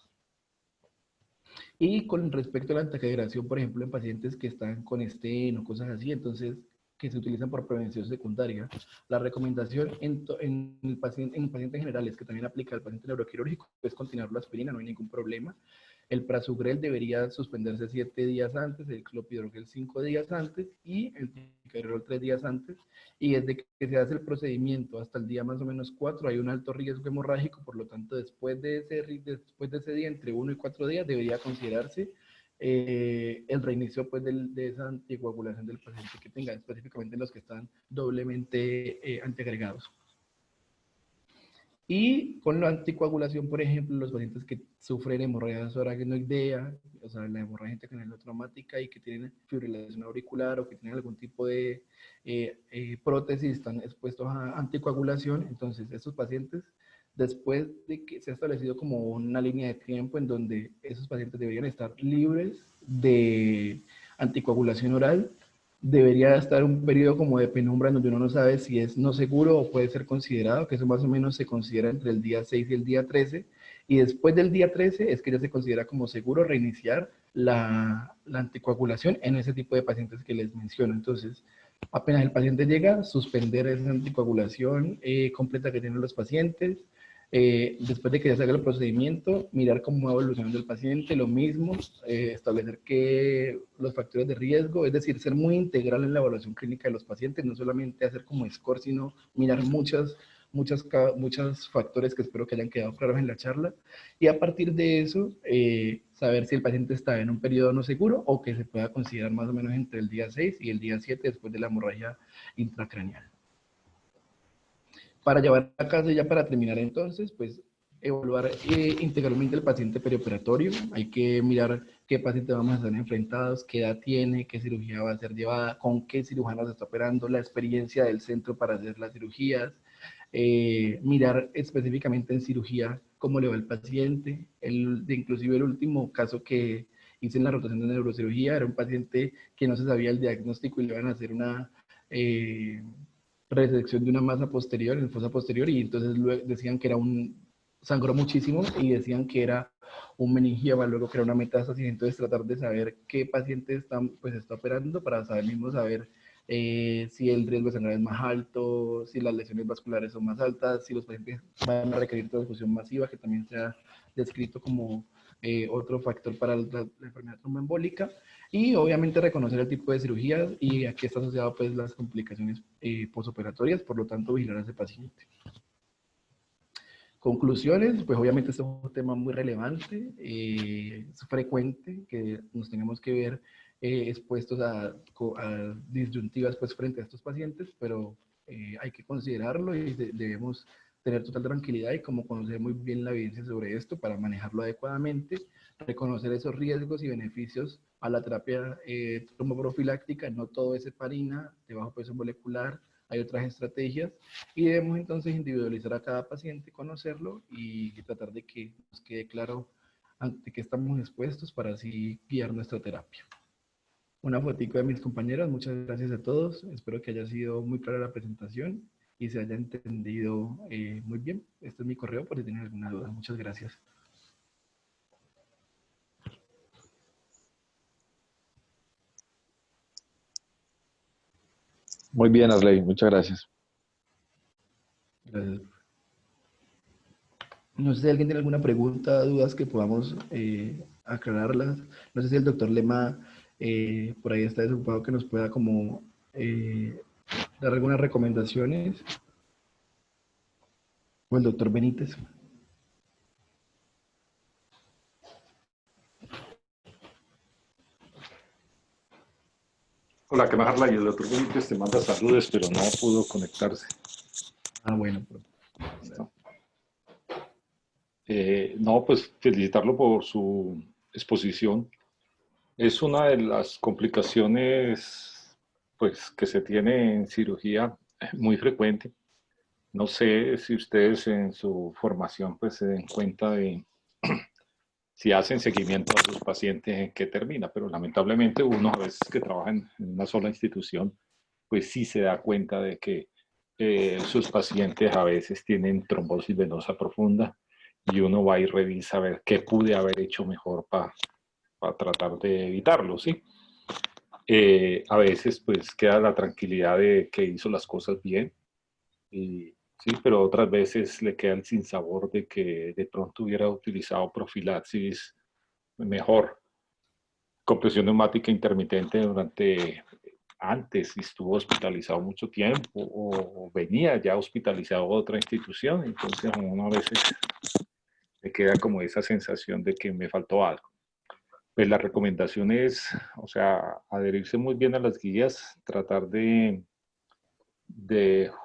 Y con respecto a la anticoagulación, por ejemplo, en pacientes que están con estén o cosas así, entonces que se utilizan por prevención secundaria, la recomendación en pacientes generales, que también aplica al paciente neuroquirúrgico, es continuar la aspirina, no hay ningún problema. El prasugrel debería suspenderse 7 días antes, el clopidogrel 5 días antes y el ticagrelor 3 días antes. Y desde que se hace el procedimiento hasta el día más o menos 4 hay un alto riesgo hemorrágico, por lo tanto después de ese día, entre 1 y 4 días, debería considerarse el reinicio pues, de esa anticoagulación del paciente que tenga, específicamente los que están doblemente antiagregados. Y con la anticoagulación, por ejemplo, los pacientes que sufren hemorragia subaracnoidea, o sea, la hemorragia intracranial traumática y que tienen fibrilación auricular o que tienen algún tipo de prótesis, están expuestos a anticoagulación. Entonces, estos pacientes, después de que se ha establecido como una línea de tiempo en donde esos pacientes deberían estar libres de anticoagulación oral, debería estar un periodo como de penumbra en donde uno no sabe si es no seguro o puede ser considerado, que eso más o menos se considera entre el día 6 y el día 13, y después del día 13 es que ya se considera como seguro reiniciar la anticoagulación en ese tipo de pacientes que les menciono. Entonces, apenas el paciente llega, suspender esa anticoagulación completa que tienen los pacientes. Después de que ya se haga el procedimiento, mirar cómo va evolucionando el paciente, lo mismo, establecer que los factores de riesgo, es decir, ser muy integral en la evaluación clínica de los pacientes, no solamente hacer como score, sino mirar muchos muchos factores que espero que hayan quedado claros en la charla, y a partir de eso, saber si el paciente está en un periodo no seguro o que se pueda considerar más o menos entre el día 6 y el día 7 después de la hemorragia intracraneal. Para llevar a casa y ya para terminar entonces, pues evaluar integralmente el paciente perioperatorio. Hay que mirar qué paciente vamos a estar enfrentados, qué edad tiene, qué cirugía va a ser llevada, con qué cirujano se está operando, la experiencia del centro para hacer las cirugías, mirar específicamente en cirugía cómo le va el paciente. Inclusive el último caso que hice en la rotación de neurocirugía era un paciente que no se sabía el diagnóstico y le iban a hacer una resección de una masa posterior, en fosa posterior, y entonces decían que era sangró muchísimo y decían que era un meningioma, luego que era una metástasis. Entonces tratar de saber qué paciente está operando para saber si el riesgo de sangrar es más alto, si las lesiones vasculares son más altas, si los pacientes van a requerir transfusión masiva, que también se ha descrito como otro factor para la enfermedad tromboembólica, y obviamente reconocer el tipo de cirugías y a qué está asociado pues las complicaciones posoperatorias, por lo tanto vigilar a ese paciente. Conclusiones, pues obviamente este es un tema muy relevante, es frecuente que nos tengamos que ver expuestos a disyuntivas pues frente a estos pacientes, pero hay que considerarlo y debemos tener total tranquilidad y como conocer muy bien la evidencia sobre esto para manejarlo adecuadamente, reconocer esos riesgos y beneficios a la terapia tromboprofiláctica. No todo es heparina de bajo peso molecular, hay otras estrategias y debemos entonces individualizar a cada paciente, conocerlo y tratar de que nos quede claro ante qué estamos expuestos para así guiar nuestra terapia. Una fotico de mis compañeras, muchas gracias a todos, espero que haya sido muy clara la presentación y se haya entendido muy bien. Este es mi correo por si tienen alguna duda. Muchas gracias. Muy bien, Arley, muchas gracias. Gracias. No sé si alguien tiene alguna pregunta, dudas que podamos aclararlas. No sé si el doctor Lema por ahí está desocupado, que nos pueda como dar algunas recomendaciones. O el doctor Benítez. Hola, ¿qué más, Arla? Y el doctor Benítez te manda saludos, pero no pudo conectarse. Ah, bueno. ¿No? No, pues felicitarlo por su exposición. Es una de las complicaciones pues, que se tiene en cirugía muy frecuente. No sé si ustedes en su formación pues, se den cuenta de si hacen seguimiento a sus pacientes en qué termina, pero lamentablemente uno a veces que trabaja en una sola institución, pues sí se da cuenta de que sus pacientes a veces tienen trombosis venosa profunda y uno va y revisa a ver qué pude haber hecho mejor para tratar de evitarlo, ¿sí? A veces pues queda la tranquilidad de que hizo las cosas bien, y, sí, pero otras veces le queda el sinsabor de que de pronto hubiera utilizado profilaxis mejor. Compresión neumática intermitente antes estuvo hospitalizado mucho tiempo o venía ya hospitalizado a otra institución, entonces a uno a veces me queda como esa sensación de que me faltó algo. Pues la recomendación es, o sea, adherirse muy bien a las guías, tratar de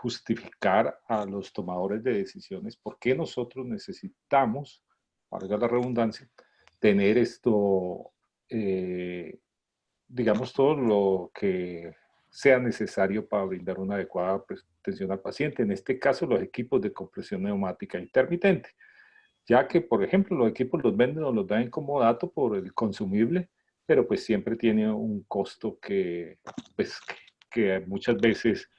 justificar a los tomadores de decisiones por qué nosotros necesitamos, valga la redundancia, tener esto, digamos, todo lo que sea necesario para brindar una adecuada atención al paciente. En este caso, los equipos de compresión neumática intermitente, ya que, por ejemplo, los equipos los venden o los dan como dato por el consumible, pero pues siempre tiene un costo pues, que muchas veces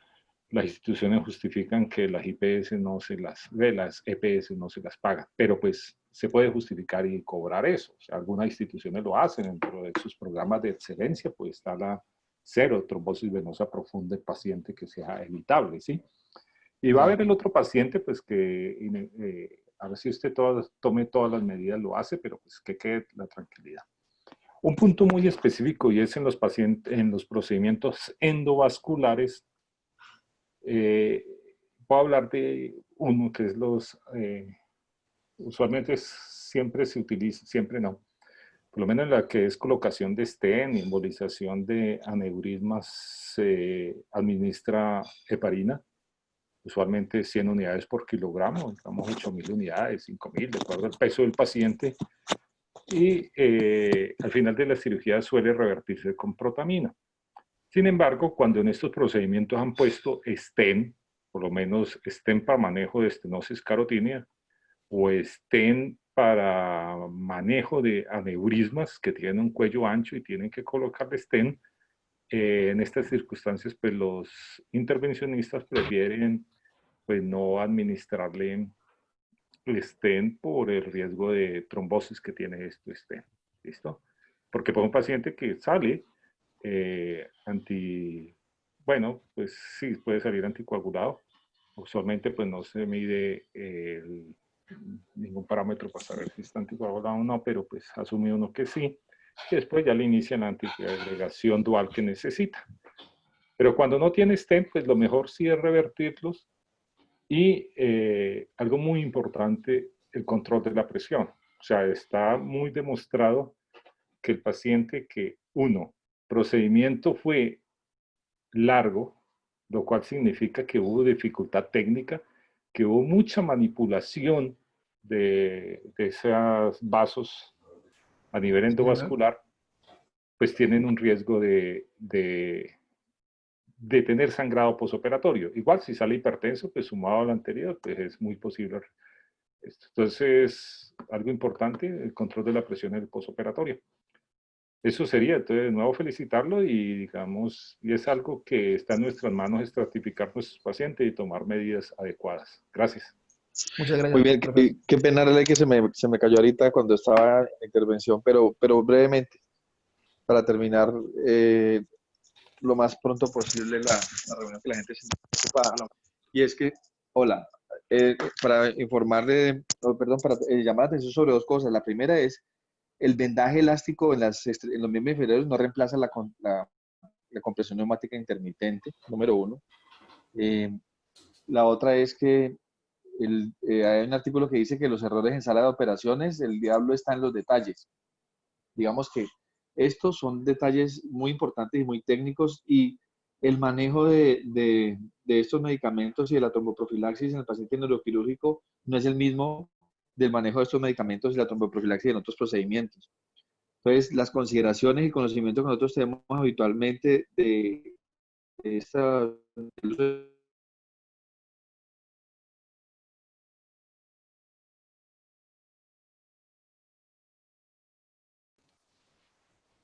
las instituciones justifican que las IPS las EPS no se las pagan, pero pues se puede justificar y cobrar eso. O sea, algunas instituciones lo hacen dentro de sus programas de excelencia, pues está la cero trombosis venosa profunda del paciente que sea evitable, ¿sí? Y va a haber el otro paciente, pues a ver si usted tome todas las medidas, lo hace, pero pues que quede la tranquilidad. Un punto muy específico y es en los procedimientos endovasculares, puedo hablar de uno que es usualmente siempre se utiliza, siempre no, por lo menos en la que es colocación de stent y embolización de aneurismas, se administra heparina, usualmente 100 unidades por kilogramo, digamos 8.000 unidades, 5.000, de acuerdo al peso del paciente, y al final de la cirugía suele revertirse con protamina. Sin embargo, cuando en estos procedimientos han puesto stent, por lo menos stent para manejo de estenosis carotídea, o estén para manejo de aneurismas que tienen un cuello ancho y tienen que colocarle stent, en estas circunstancias, pues los intervencionistas prefieren pues no administrarle el stent por el riesgo de trombosis que tiene este stent. ¿Listo? Porque por un paciente que sale bueno, pues sí, puede salir anticoagulado. Usualmente pues no se mide ningún parámetro para saber si está anticoagulado o no, pero pues asume uno que sí, y después ya le inician la antiagregación dual que necesita. Pero cuando no tiene stent, pues lo mejor sí es revertirlos y algo muy importante, el control de la presión. O sea, está muy demostrado que el paciente que, procedimiento fue largo, lo cual significa que hubo dificultad técnica, que hubo mucha manipulación de esos vasos a nivel endovascular, pues tienen un riesgo de tener sangrado posoperatorio. Igual si sale hipertenso, pues sumado al anterior, pues es muy posible esto. Entonces, algo importante, el control de la presión en el posoperatorio. Eso sería, entonces, de nuevo felicitarlo y, digamos, y es algo que está en nuestras manos, estratificar nuestros pacientes y tomar medidas adecuadas. Gracias. Muchas gracias. Muy bien, qué pena que se me cayó ahorita cuando estaba en la intervención, pero brevemente, para terminar lo más pronto posible la reunión, que la gente se ocupa. Y es que, hola, para informarle, para llamar la atención sobre dos cosas. La primera es el vendaje elástico en los miembros inferiores no reemplaza la compresión neumática intermitente, número uno. La otra es que hay un artículo que dice que los errores en sala de operaciones, el diablo está en los detalles. Digamos que estos son detalles muy importantes y muy técnicos, y el manejo de estos medicamentos y de la tromboprofilaxis en el paciente neuroquirúrgico no es el mismo del manejo de estos medicamentos y la tromboprofilaxis en otros procedimientos. Entonces, las consideraciones y conocimientos que nosotros tenemos habitualmente de esta...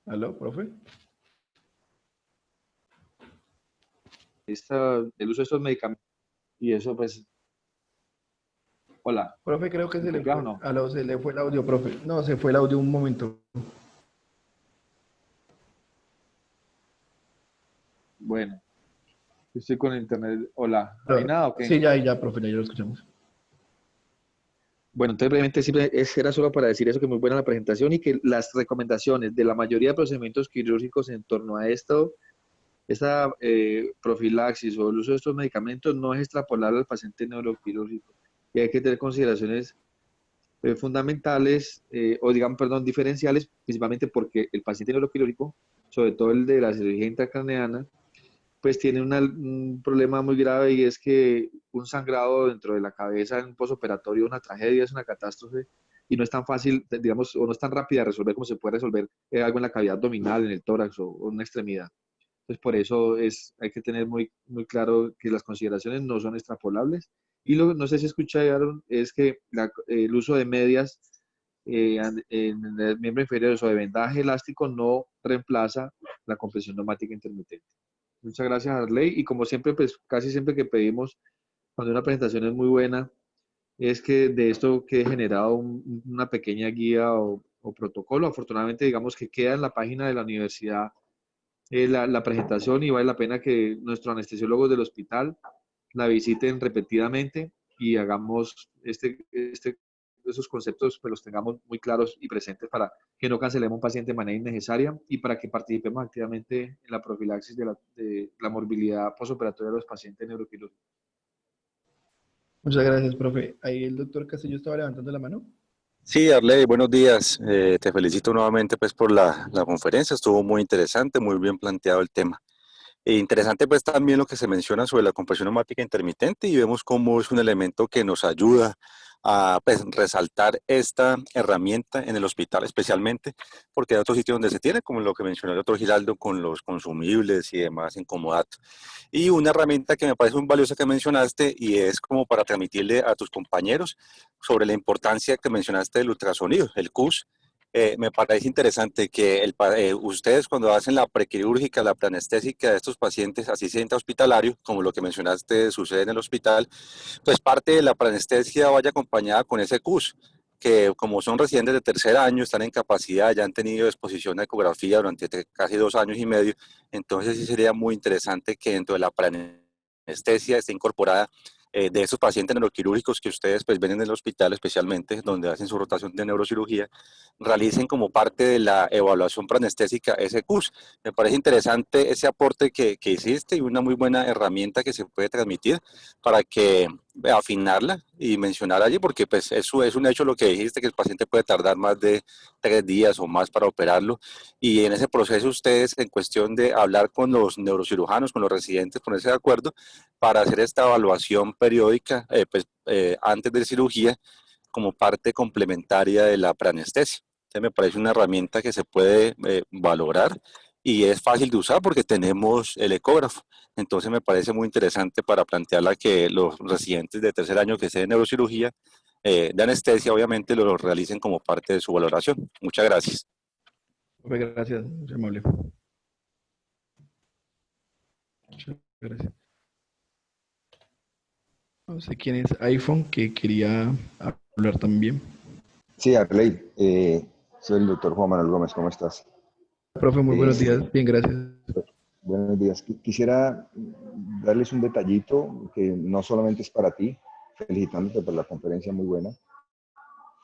¿Aló, profe? el uso de estos medicamentos, y eso pues... Hola. Profe, creo que se le fue, ¿O no? aló, se le fue el audio, profe. No, se fue el audio un momento. Bueno, estoy con internet. Hola. ¿No hay nada o qué? Sí, ya, profe, ya lo escuchamos. Bueno, entonces brevemente era solo para decir eso, que muy buena la presentación y que las recomendaciones de la mayoría de procedimientos quirúrgicos en torno a esta profilaxis o el uso de estos medicamentos no es extrapolable al paciente neuroquirúrgico. Y hay que tener consideraciones fundamentales, diferenciales, principalmente porque el paciente neuroquirúrgico, sobre todo el de la cirugía intracraneana, pues tiene un problema muy grave, y es que un sangrado dentro de la cabeza en un posoperatorio es una tragedia, es una catástrofe, y no es tan fácil, digamos, o no es tan rápida de resolver como se puede resolver algo en la cavidad abdominal, en el tórax o en una extremidad. Entonces, por eso hay que tener muy, muy claro que las consideraciones no son extrapolables. Y no sé si escucharon, es que el uso de medias en el miembro inferior o de vendaje elástico no reemplaza la compresión neumática intermitente. Muchas gracias, Arley. Y como siempre, pues casi siempre que pedimos, cuando una presentación es muy buena, es que de esto quede generado una pequeña guía o protocolo. Afortunadamente, digamos que queda en la página de la universidad la presentación, y vale la pena que nuestros anestesiólogos del hospital la visiten repetidamente y hagamos esos conceptos, pues los tengamos muy claros y presentes para que no cancelemos un paciente de manera innecesaria y para que participemos activamente en la profilaxis de la morbilidad postoperatoria de los pacientes neuroquirúrgicos. Muchas gracias, profe. Ahí el doctor Castillo estaba levantando la mano. Sí, Arley, buenos días. Te felicito nuevamente pues por la conferencia, estuvo muy interesante, muy bien planteado el tema. Interesante pues también lo que se menciona sobre la compresión neumática intermitente y vemos cómo es un elemento que nos ayuda a pues, resaltar esta herramienta en el hospital especialmente, porque hay otros sitios donde se tiene, como lo que mencionó el doctor Giraldo, con los consumibles y demás en comodato. Y una herramienta que me parece muy valiosa que mencionaste y es como para transmitirle a tus compañeros sobre la importancia que mencionaste del ultrasonido, el CUS. Me parece interesante que ustedes cuando hacen la prequirúrgica, la preanestésica de estos pacientes, así sea hospitalario, como lo que mencionaste sucede en el hospital, pues parte de la preanestesia vaya acompañada con ese CUS, que como son residentes de tercer año, están en capacidad, ya han tenido exposición a ecografía durante casi 2 años y medio, entonces sí sería muy interesante que dentro de la preanestesia esté incorporada de esos pacientes neuroquirúrgicos que ustedes pues ven en el hospital especialmente, donde hacen su rotación de neurocirugía, realicen como parte de la evaluación preanestésica ese CUS. Me parece interesante ese aporte que hiciste y una muy buena herramienta que se puede transmitir para que afinarla y mencionar allí, porque pues eso es un hecho lo que dijiste, que el paciente puede tardar más de 3 días o más para operarlo, y en ese proceso ustedes en cuestión de hablar con los neurocirujanos, con los residentes, ponerse de acuerdo para hacer esta evaluación periódica antes de cirugía como parte complementaria de la preanestesia. Entonces me parece una herramienta que se puede valorar y es fácil de usar porque tenemos el ecógrafo. Entonces me parece muy interesante para plantearla que los residentes de tercer año que estén en neurocirugía de anestesia obviamente lo realicen como parte de su valoración. Muchas gracias. Profe, gracias, muy amable. Muchas gracias. No sé quién es iPhone que quería hablar también. Sí, Arley, soy el doctor Juan Manuel Gómez, ¿cómo estás? Profe, muy buenos Eh, días. Bien, gracias. Buenos días. Quisiera darles un detallito que no solamente es para ti, felicitándote por la conferencia muy buena,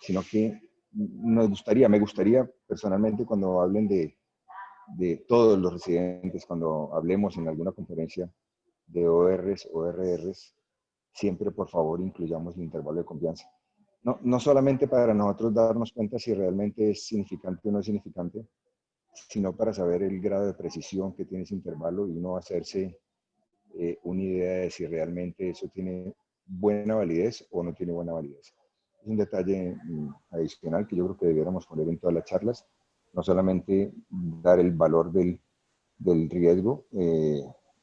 sino que me gustaría personalmente cuando hablen de todos los residentes, cuando hablemos en alguna conferencia de ORs o RRs, siempre por favor incluyamos el intervalo de confianza. No solamente para nosotros darnos cuenta si realmente es significante o no es significante, sino para saber el grado de precisión que tiene ese intervalo y uno hacerse una idea de si realmente eso tiene buena validez o no tiene buena validez. Es un detalle adicional que yo creo que debiéramos poner en todas las charlas, no solamente dar el valor del riesgo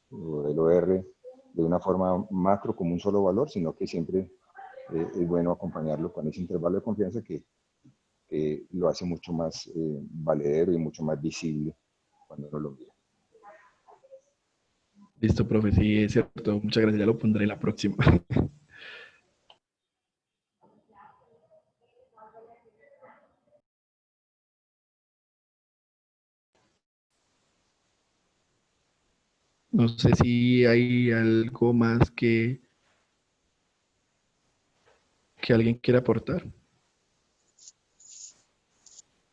o del OR de una forma macro como un solo valor, sino que siempre es bueno acompañarlo con ese intervalo de confianza que lo hace mucho más valedero y mucho más visible cuando uno lo mira. Listo, profe, sí, es cierto. Muchas gracias, ya lo pondré la próxima. No sé si hay algo más que alguien quiera aportar.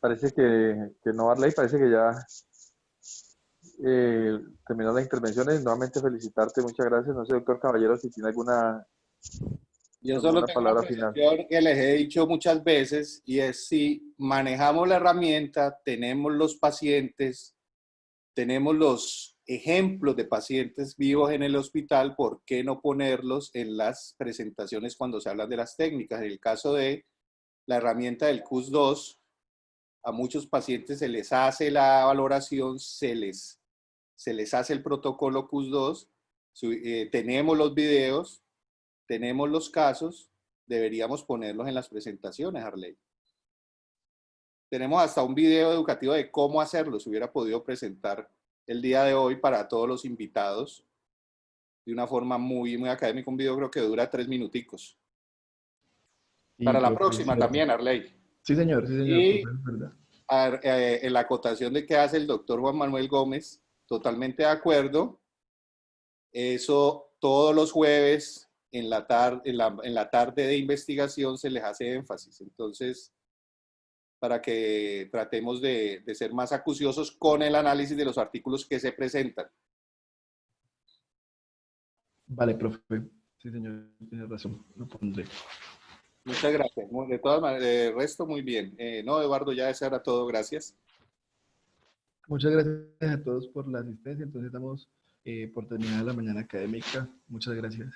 Parece que no, Arley, parece que ya terminó las intervenciones. Nuevamente felicitarte, muchas gracias. No sé, doctor Caballero, si tiene Yo solo alguna tengo una palabra final. apreciación que les he dicho muchas veces y es si manejamos la herramienta, tenemos los pacientes, tenemos los ejemplos de pacientes vivos en el hospital, ¿por qué no ponerlos en las presentaciones cuando se habla de las técnicas? En el caso de la herramienta del CUS2, a muchos pacientes se les hace la valoración, se les hace el protocolo CUS2, tenemos los videos, tenemos los casos, deberíamos ponerlos en las presentaciones, Arley. Tenemos hasta un video educativo de cómo hacerlo, se hubiera podido presentar el día de hoy para todos los invitados de una forma muy, muy académica. Un video creo que dura 3 minuticos. Sí, Para la profe, es próxima cierto. también, Arley. Sí, señor, Y profe, es verdad. en la acotación de que hace el doctor Juan Manuel Gómez, totalmente de acuerdo. Eso todos los jueves en la tarde de investigación se les hace énfasis. Entonces, para que tratemos de ser más acuciosos con el análisis de los artículos que se presentan. Vale, profe. Sí, señor, tiene razón, lo pondré. Muchas gracias. De todas maneras, de resto, muy bien. No, Eduardo, ya eso era todo. Gracias. Muchas gracias a todos por la asistencia. Entonces damos por terminada la mañana académica. Muchas gracias.